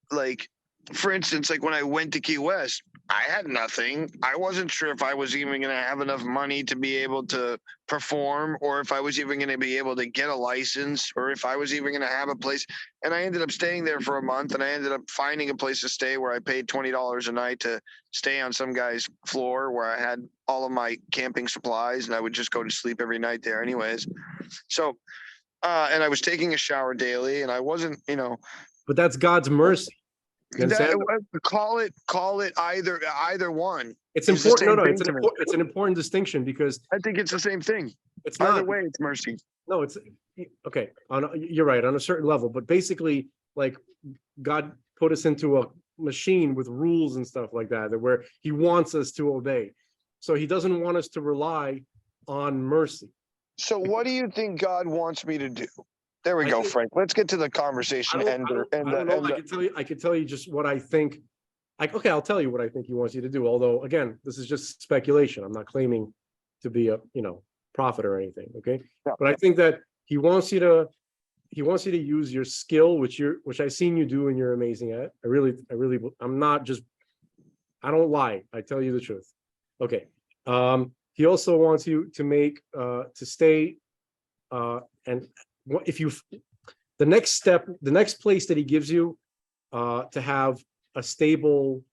like, for instance, like when I went to Key West, I had nothing. I wasn't sure if I was even going to have enough money to be able to perform, or if I was even going to be able to get a license, or if I was even going to have a place. And I ended up staying there for a month, and I ended up finding a place to stay where I paid $20 a night to stay on some guy's floor where I had all of my camping supplies, and I would just go to sleep every night there anyways. So, and I was taking a shower daily, and I wasn't, But that's God's mercy. You understand? call it either one. It's It's the important. same No, thing to me. it's an important distinction because I think it's the same thing. it's Either not. way, it's mercy. No, it's okay. You're right on a certain level, but basically, like God put us into a machine with rules and stuff like that where He wants us to obey. So He doesn't want us to rely on mercy. So what do you think God wants me to do? There we I go, think- Frank. Let's get to the conversation. I don't know. I can tell you just what I think. Okay, I'll tell you what I think He wants you to do. Although, again, this is just speculation. I'm not claiming to be a prophet or anything. Okay, Yeah. but I think that He wants you to use your skill, which I've seen you do, and you're amazing at. I really, I'm not just. I don't lie. I tell you the truth. Okay. He also wants you to make to stay and. If you, the next step, the next place that He gives you to have a stable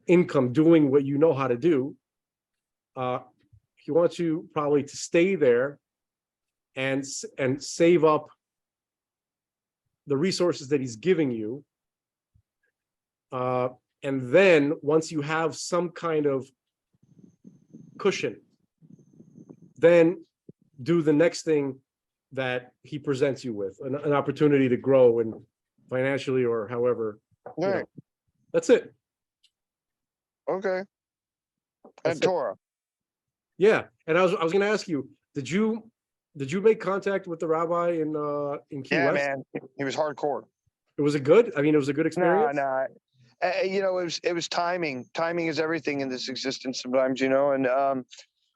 income doing what you know how to do, He wants you probably to stay there and save up the resources that He's giving you. And then once you have some kind of cushion, then do the next thing that He presents you with, an opportunity to grow and financially or however. Right. That's it. Okay. That's And it. Torah. Yeah, and I was going to ask you, did you make contact with the rabbi in Key Yeah, West? man. He was hardcore. Was it good? I mean, it was a good experience. No. It was timing. Timing is everything in this existence sometimes, and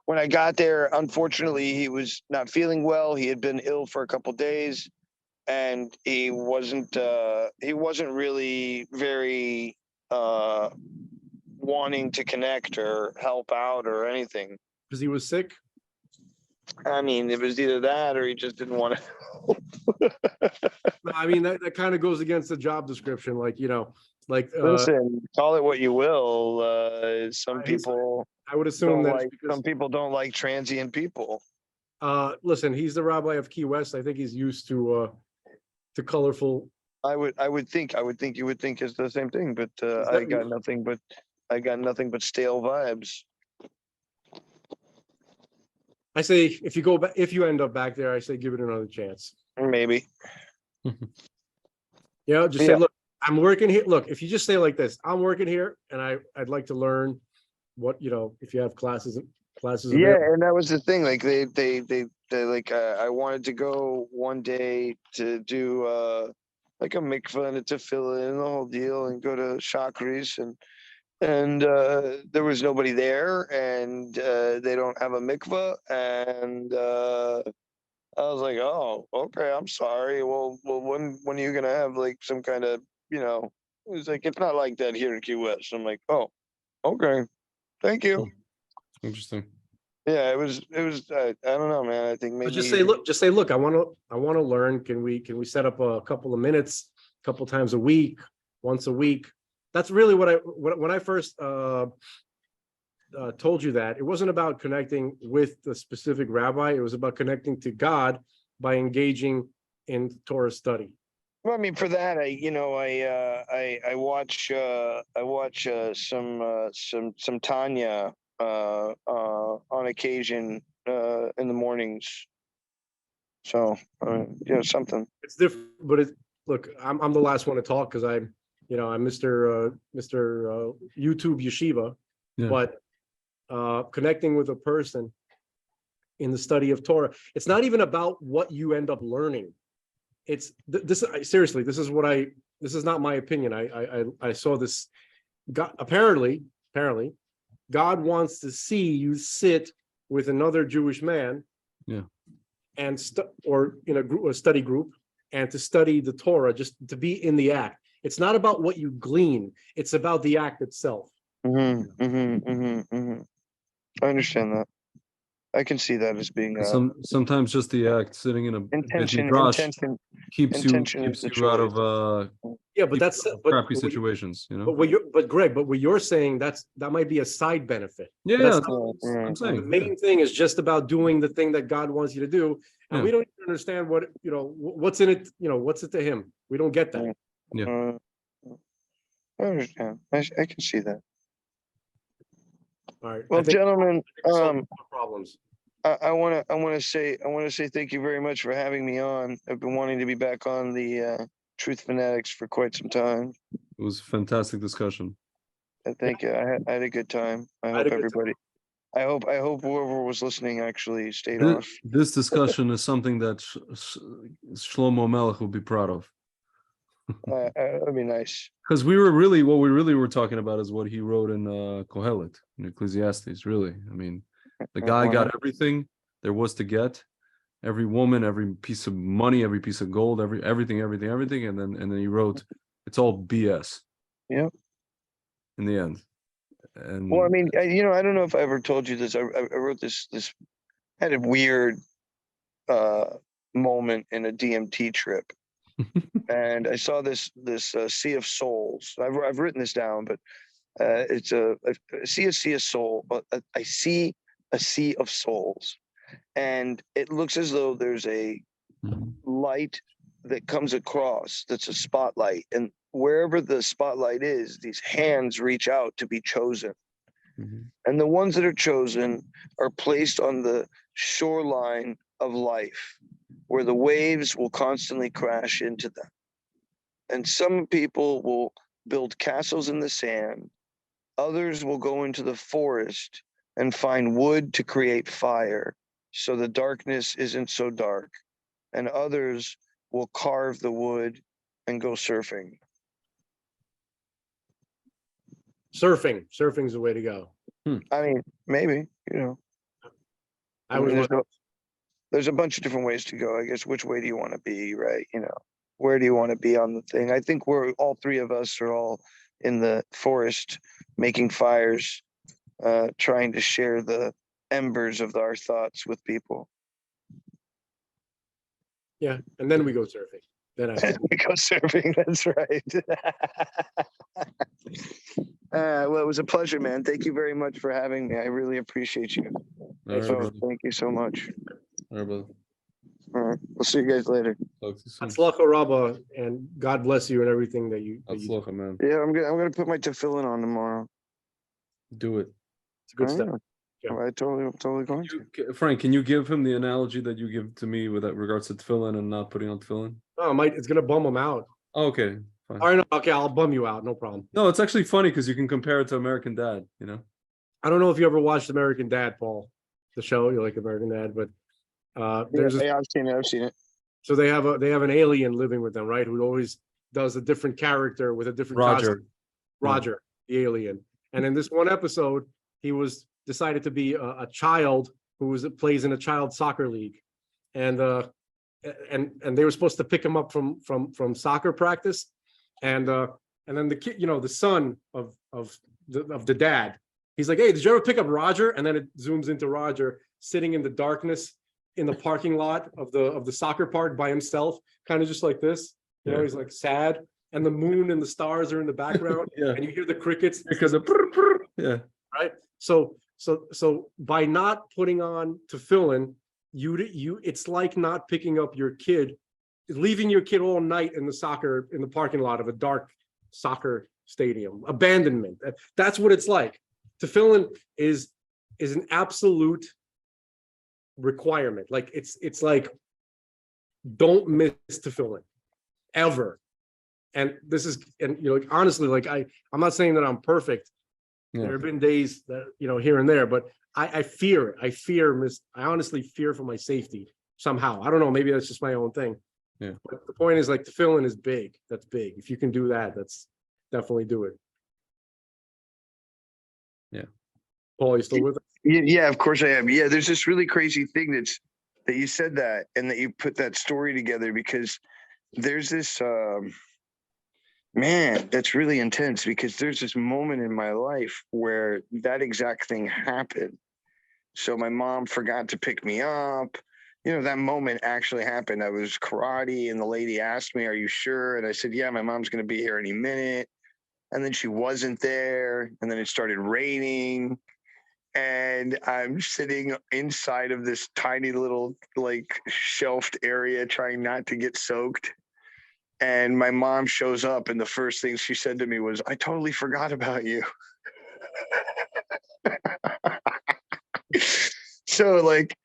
when I got there, unfortunately, he was not feeling well. He had been ill for a couple days, and he wasn't really very wanting to connect or help out or anything. Because he was sick. I mean, it was either that or he just didn't want to. No, I mean, that kind of goes against the job description, Listen, call it what you will. Some people I would assume that some people don't like transient people. listen, he's the rabbi of Key West. I think he's used to colorful. I would think you would think it's the same thing, but I got nothing but stale vibes. I say if you go back, if you end up back there, I say give it another chance. Maybe. Just say, look, I'm working here. Look, if you just say like this, I'm working here, and I'd like to learn what if you have classes. Yeah, and that was the thing. Like they like I wanted to go one day to do like a mikvah and to fill in the whole deal and go to Chakris and there was nobody there and they don't have a mikvah and I was like, oh, okay, I'm sorry. Well, when are you gonna have like some kind of it's like it's not like that here in Key West. I'm like, oh, okay, thank you. Interesting. Yeah, it was. I don't know, man. I think maybe But just say, look. I want to learn. Can we set up a couple of minutes, a couple times a week, once a week? That's really when I first told you that. It wasn't about connecting with the specific rabbi. It was about connecting to God by engaging in Torah study. Well, I mean, for that, I watch some Tanya on occasion in the mornings. So something. It's different, but look. I'm the last one to talk because I'm Mr. YouTube Yeshiva, Yeah. but connecting with a person in the study of Torah, it's not even about what you end up learning. It's this seriously. This is not my opinion. I saw this. God, apparently, God wants to see you sit with another Jewish man, and or in a study group, and to study the Torah, just to be in the act. It's not about what you glean; it's about the act itself. I understand that. I can see that as being Sometimes just the act, sitting in a busy intention. drash keeps you Intention is the out choice. of Yeah, but that's crappy situations, you know? Greg, but what you're saying, that might be a side benefit. Yeah, That's yeah, I'm the saying. main thing is just about doing the thing that God wants you to do, and Yeah. we don't even understand what what's in it. What's it to Him? We don't get that. Yeah. I understand. I can see that. All right. Well, gentlemen, problems. I want to say thank you very much for having me on. I've been wanting to be back on the Truth Fanatics for quite some time. It was a fantastic discussion. And thank you. I had a good time. I hope everybody. I hope whoever was listening actually stayed on. This discussion is something that Shlomo Melech will be proud of. That'd be nice. Because what we really were talking about is what he wrote in Kohelet, in Ecclesiastes, really. I mean, the guy got everything there was to get, every woman, every piece of money, every piece of gold, everything, and then he wrote, it's all BS. Yep. In the end. And well, I mean, I don't know if I ever told you this. I wrote this had a weird moment in a DMT trip. And I saw this sea of souls. I've written this down, but it's a sea of soul. I see a sea of souls, and it looks as though there's a light that comes across. That's a spotlight, and wherever the spotlight is, these hands reach out to be chosen, and the ones that are chosen are placed on the shoreline of life, where the waves will constantly crash into them. And some people will build castles in the sand. Others will go into the forest and find wood to create fire, so the darkness isn't so dark. And others will carve the wood and go surfing. Surfing's the way to go. I mean, maybe, there's a bunch of different ways to go. I guess, which way do you want to be, right? Where do you want to be on the thing? I think all three of us are all in the forest making fires, trying to share the embers of our thoughts with people. Yeah, and then we go surfing. We go surfing. That's right. Well, it was a pleasure, man. Thank you very much for having me. I really appreciate you. Thank you so much. All right, brother. All right. We'll see you guys later. Hatzlacha Rabba, and God bless you and everything that you. Hatzlacha, man. Yeah, I'm gonna put my tefillin on tomorrow. Do it. It's a good step. Yeah. I'm totally going to. Frank, can you give him the analogy that you give to me with regards to tefillin and not putting on tefillin? Oh, it's gonna bum him out. Oh, okay. Fine. All right, no, okay, I'll bum you out. No problem. No, it's actually funny because you can compare it to American Dad. I don't know if you ever watched American Dad, Paul, the show. You like American Dad, but I've seen it. So they have an alien living with them, right? Who always does a different character with a different costume. Roger, the alien. And in this one episode, he was decided to be a child who plays in a child soccer league, and they were supposed to pick him up from soccer practice, and then the kid, the son of the dad, he's like, "Hey, did you ever pick up Roger?" And then it zooms into Roger sitting in the darkness in the parking lot of the soccer park by himself, kind of just like this. He's like sad, and the moon and the stars are in the background, and you hear the crickets because of right. So by not putting on tefillin, it's like not picking up your kid, leaving your kid all night in the parking lot of a dark soccer stadium. Abandonment. That's what it's like. Tefillin is an absolute requirement. Like it's like, don't miss tefillin ever. And this is, honestly, like I'm not saying that I'm perfect. There have been days that, here and there, but I fear it. I honestly fear for my safety somehow. I don't know. Maybe that's just my own thing. Yeah. But the point is, like, tefillin is big. That's big. If you can do that, that's definitely do it. Yeah. Paul, you still with us? Yeah, of course I am. Yeah, there's this really crazy thing that you said that and that you put that story together, because there's this Man, that's really intense because there's this moment in my life where that exact thing happened. So my mom forgot to pick me up. You know, that moment actually happened. I was karate and the lady asked me, "Are you sure?" And I said, "Yeah, my mom's going to be here any minute." And then she wasn't there. And then it started raining. And I'm sitting inside of this tiny little, like, shelved area trying not to get soaked. And my mom shows up, and the first thing she said to me was, "I totally forgot about you." So, like,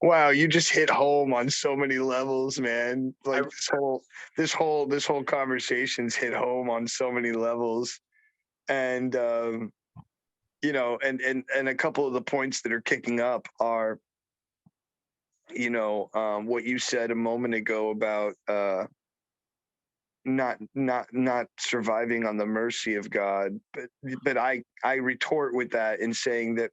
wow, you just hit home on so many levels, man. Like, this whole conversation's hit home on so many levels. And you know, and a couple of the points that are kicking up are, you know, what you said a moment ago about not surviving on the mercy of God. But I retort with that in saying that,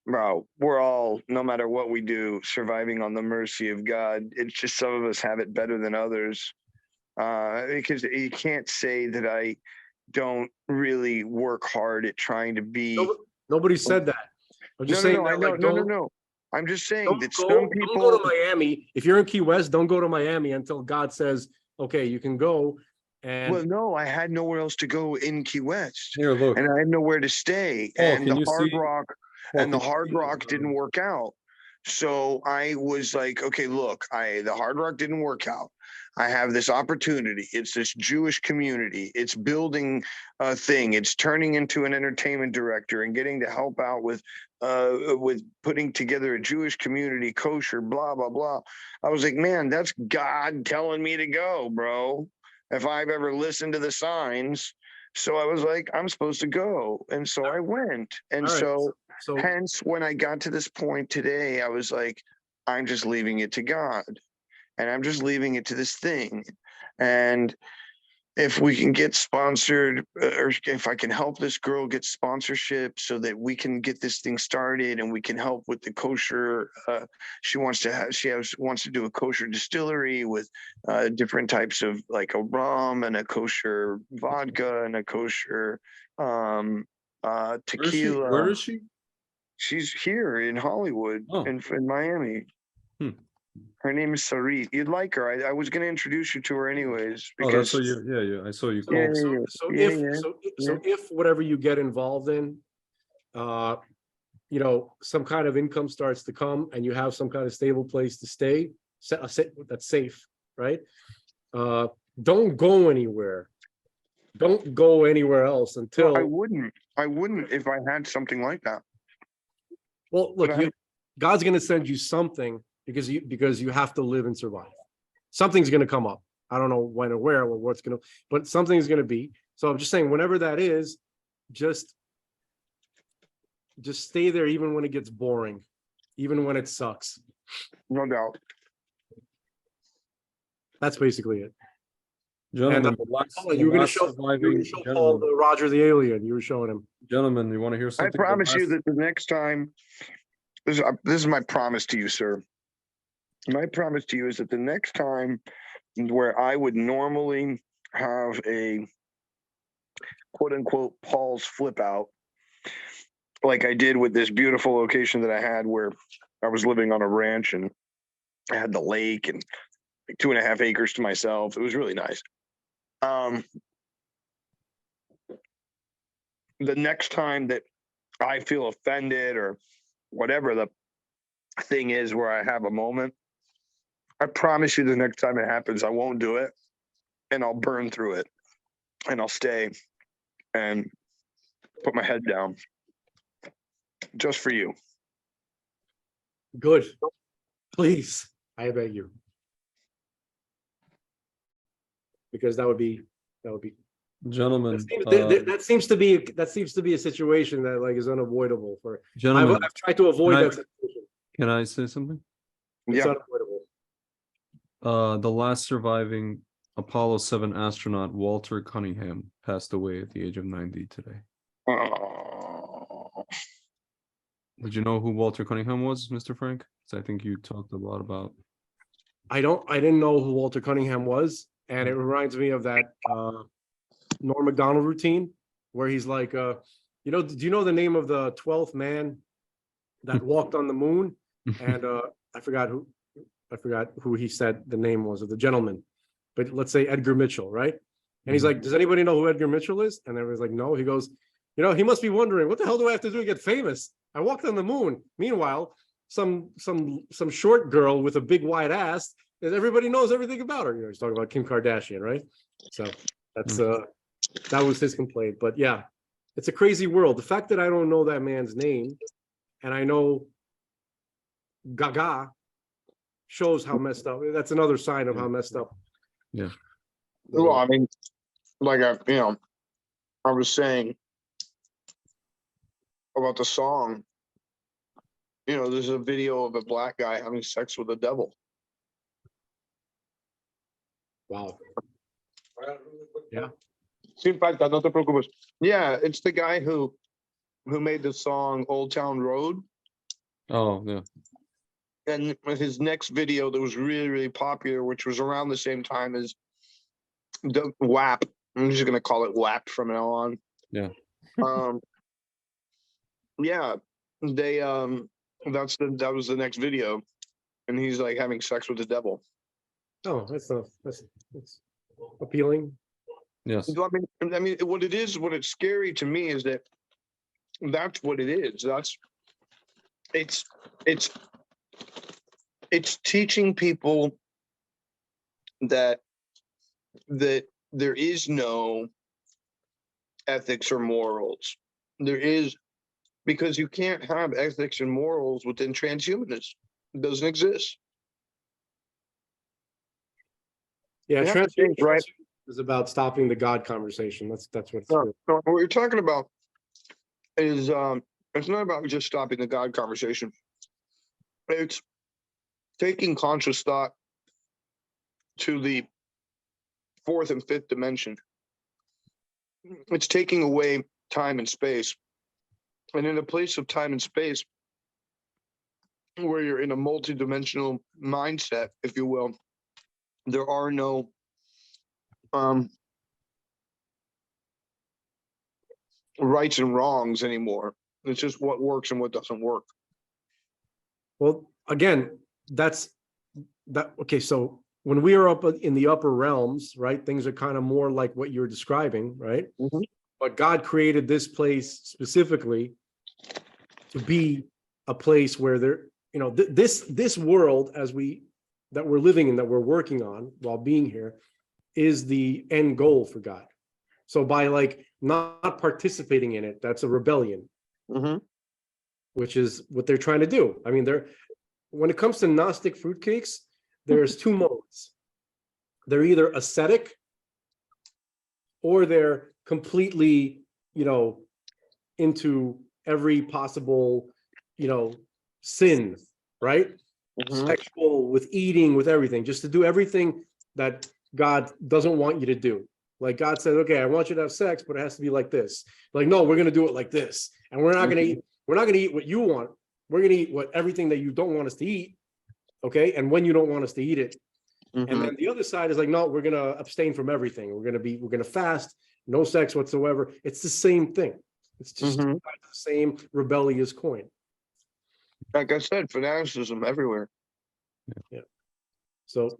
bro, we're all, no matter what we do, surviving on the mercy of God. It's just some of us have it better than others. Because you can't say that I don't really work hard at trying to be. Nobody said that. I'm just No, saying no, that, I know, like, no. I'm just saying that some don't go people. to Miami. If you're in Key West, don't go to Miami until God says, okay, you can go. And Well, no, I had nowhere else to go in Key West, Here, look. and I had nowhere to stay. Paul, And can the you Hard see? Rock, Paul, and the can you Hard see, Rock didn't work out. So I was like, okay, look, the Hard Rock didn't work out. I have this opportunity. It's this Jewish community. It's building a thing. It's turning into an entertainment director and getting to help out with putting together a Jewish community, kosher, blah, blah, blah. I was like, man, that's God telling me to go, bro. If I've ever listened to the signs. So I was like, I'm supposed to go. And so I went. And all right. so hence, when I got to this point today, I was like, I'm just leaving it to God, and I'm just leaving it to this thing. And if we can get sponsored, or if I can help this girl get sponsorship so that we can get this thing started, and we can help with the kosher. She wants to do a kosher distillery with different types of, like, a rum and a kosher vodka and a kosher tequila. Where is she? She's here in Hollywood, Oh. in Miami. Hmm. Her name is Sarit. You'd like her. I was going to introduce you to her anyways. Oh, that's Because what you. Yeah. I saw you. Yeah, Called. yeah. If whatever you get involved in, you know, some kind of income starts to come and you have some kind of stable place to stay, that's safe, right? Don't go anywhere. Don't go anywhere else until. Well, I wouldn't if I had something like that. Well, look, But God's going to send you something because you have to live and survive. Something's going to come up. I don't know when or where or what's going to, but something's going to be. So I'm just saying, whenever that is, just stay there, even when it gets boring, even when it sucks. No doubt. That's basically it. Gentlemen, You were going to show Paul Roger the Alien. You were showing him. Gentlemen, you want to hear I something? promise you that the next time, this is my promise to you, sir. My promise to you is that the next time where I would normally have a quote unquote Paul's flip out, like I did with this beautiful location that I had where I was living on a ranch and I had the lake and like 2.5 acres to myself. It was really nice. The next time that I feel offended or whatever the thing is where I have a moment, I promise you the next time it happens, I won't do it, and I'll burn through it, and I'll stay and put my head down just for you. Good. Please, I beg you. Because that would be. Gentlemen, That seems to be a situation that, like, is unavoidable for. gentlemen, I've tried to avoid that situation. can I say something? It's Yeah. unavoidable. The last surviving Apollo 7 astronaut, Walter Cunningham, passed away at the age of 90 today. Oh. Did you know who Walter Cunningham was, Mr. Frank? Because I think you talked a lot about. I didn't know who Walter Cunningham was, and it reminds me of that Norm Macdonald routine where he's like, do you know the name of the 12th man that walked on the moon? And I forgot who he said the name was of the gentleman, but let's say Edgar Mitchell, right? And he's like, does anybody know who Edgar Mitchell is? And everyone's like, no. He goes, he must be wondering, what the hell do I have to do to get famous? I walked on the moon. Meanwhile, some short girl with a big wide ass, everybody knows everything about her. He's talking about Kim Kardashian, right? So that's that was his complaint. But yeah, it's a crazy world. The fact that I don't know that man's name and I know Gaga shows how messed up. That's another sign of how messed up. Yeah. Well, I mean, like I was saying about the song. There's a video of a black guy having sex with the devil. Wow. Yeah. Sin falta, no te preocupes. Yeah, it's the guy who made the song Old Town Road. Oh, yeah. And his next video that was really, really popular, which was around the same time as the WAP. I'm just gonna call it WAP from now on. Yeah. Yeah. They that was the next video. And he's like having sex with the devil. Oh, that's appealing. Yes. I mean, what it's scary to me is that that's what it is. It's teaching people that there is no ethics or morals. There is, because you can't have ethics and morals within transhumanism. It doesn't exist. Yeah, You have to think, right? is about stopping the God conversation. That's what it's No, what you're talking about is it's not about just stopping the God conversation. It's taking conscious thought to the fourth and fifth dimension. It's taking away time and space. And in a place of time and space, where you're in a multidimensional mindset, if you will, there are no rights and wrongs anymore. It's just what works and what doesn't work. Well, again, okay. So when we are up in the upper realms, right, things are kind of more like what you're describing, right? Mm-hmm. But God created this place specifically to be a place where this world that we're living in, that we're working on while being here, is the end goal for God. So by not participating in it, that's a rebellion, Mm-hmm. which is what they're trying to do. I mean, when it comes to Gnostic fruitcakes, there's two modes. They're either ascetic or they're completely, into every possible, sin, right? Mm-hmm. Sexual, with eating, with everything, just to do everything that God doesn't want you to do. Like God said, okay, I want you to have sex, but it has to be like this. Like, no, we're going to do it like this. And we're not going to eat. We're not going to eat what you want. We're going to eat everything that you don't want us to eat. Okay. And when you don't want us to eat it. Mm-hmm. And then the other side is like, no, we're going to abstain from everything. We're going to fast, no sex whatsoever. It's the same thing. It's just the same rebellious coin. Like I said, fanaticism everywhere. Yeah. So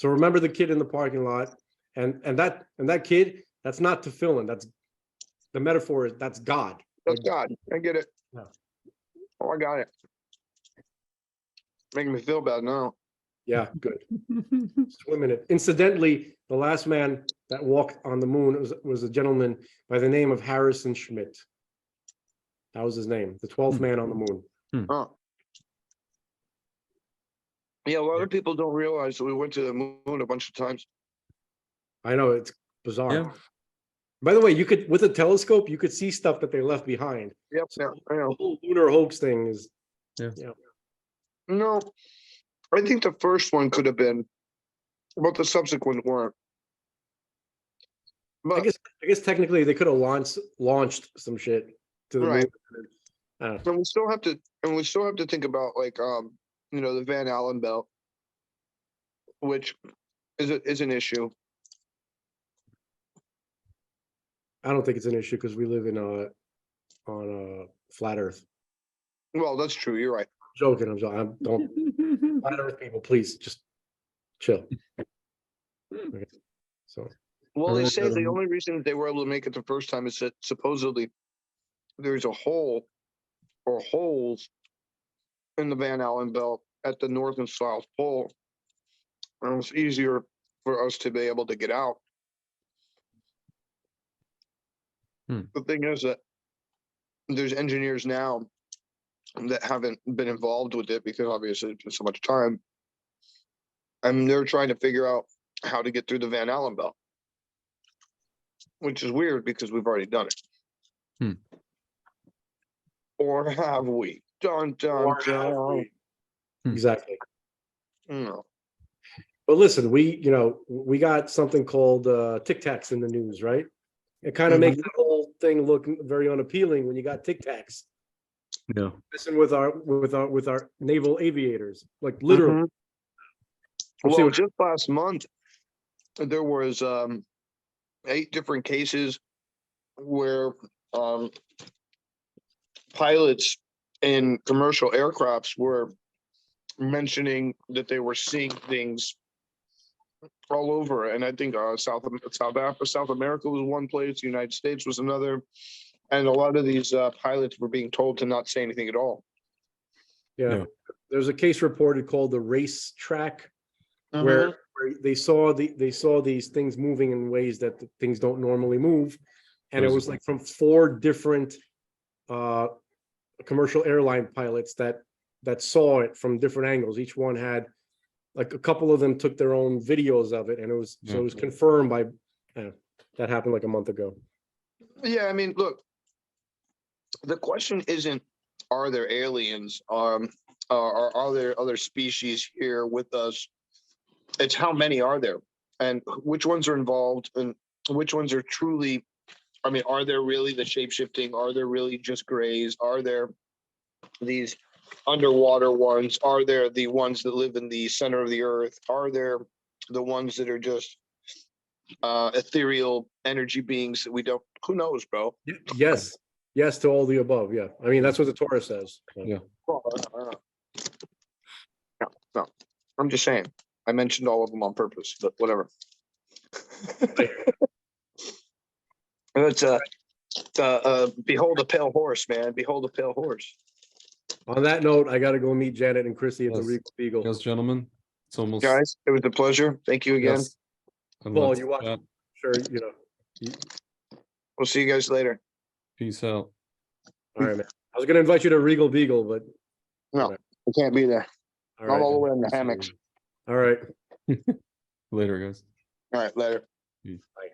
remember the kid in the parking lot, and that kid, that's not tefillin. That's the metaphor. That's God. That's God. I get it. Yeah. Oh, I got it. Making me feel bad now. Yeah, good. Swimming it. Incidentally, the last man that walked on the moon was a gentleman by the name of Harrison Schmitt. That was his name, the 12th man on the moon. Oh. Yeah, a lot of people don't realize that we went to the moon a bunch of times. I know, it's bizarre. Yeah. By the way, you could, with a telescope, you could see stuff that they left behind. Yep, So yeah, I know. the whole lunar hoax thing is, No, I think the first one could have been, but the subsequent weren't. But I guess technically they could have launched some shit to the right. moon. And we still have to think about the Van Allen belt, which is an issue. I don't think it's an issue because we live on a flat Earth. Well, that's true. You're right. Joking. Don't flat Earth people, please just chill. Okay. So Well, they say the Um, only reason that they were able to make it the first time is that supposedly there's a hole or holes in the Van Allen belt at the North and South Pole. And it's easier for us to be able to get out. The thing is that there's engineers now that haven't been involved with it because obviously it's been so much time. And they're trying to figure out how to get through the Van Allen belt, which is weird because we've already done it. Or have we? Dun, dun, dun. exactly. No. But listen, we got something called Tic Tacs in the news, right? It kind of makes the whole thing look very unappealing when you got Tic Tacs. Yeah. Listen, with our naval aviators, like literally. Well, just last month, there was 8 different cases where pilots in commercial aircrafts were mentioning that they were seeing things all over. And I think South America was one place, the United States was another. And a lot of these pilots were being told to not say anything at all. Yeah. There's a case reported called the race track, where they saw these things moving in ways that things don't normally move. And it was like from 4 different commercial airline pilots that saw it from different angles. Each one had, like, a couple of them took their own videos of it, and it was confirmed by that happened like a month ago. Yeah, I mean, look, the question isn't, are there aliens? Or are there other species here with us? It's how many are there, and which ones are involved, and which ones are truly. I mean, are there really the shape-shifting? Are there really just grays? Are there these underwater ones? Are there the ones that live in the center of the earth? Are there the ones that are just ethereal energy beings that we don't? Who knows, bro? Yes to all the above. Yeah, I mean, that's what the Torah says. Yeah. Well, no, I'm just saying. I mentioned all of them on purpose, but whatever. It's behold a pale horse, man. Behold a pale horse. On that note, I got to go meet Janet and Chrissy at the Regal Beagle. Yes, gentlemen. It's almost. Guys, it was a pleasure. Thank you again. Yes. Paul, you watch? Sure, We'll see you guys later. Peace out. All right, man. I was going to invite you to Regal Beagle, but No, I can't be there. all I'm right. all the way in the hammocks. All right. Later, guys. All right, later. Peace. Bye.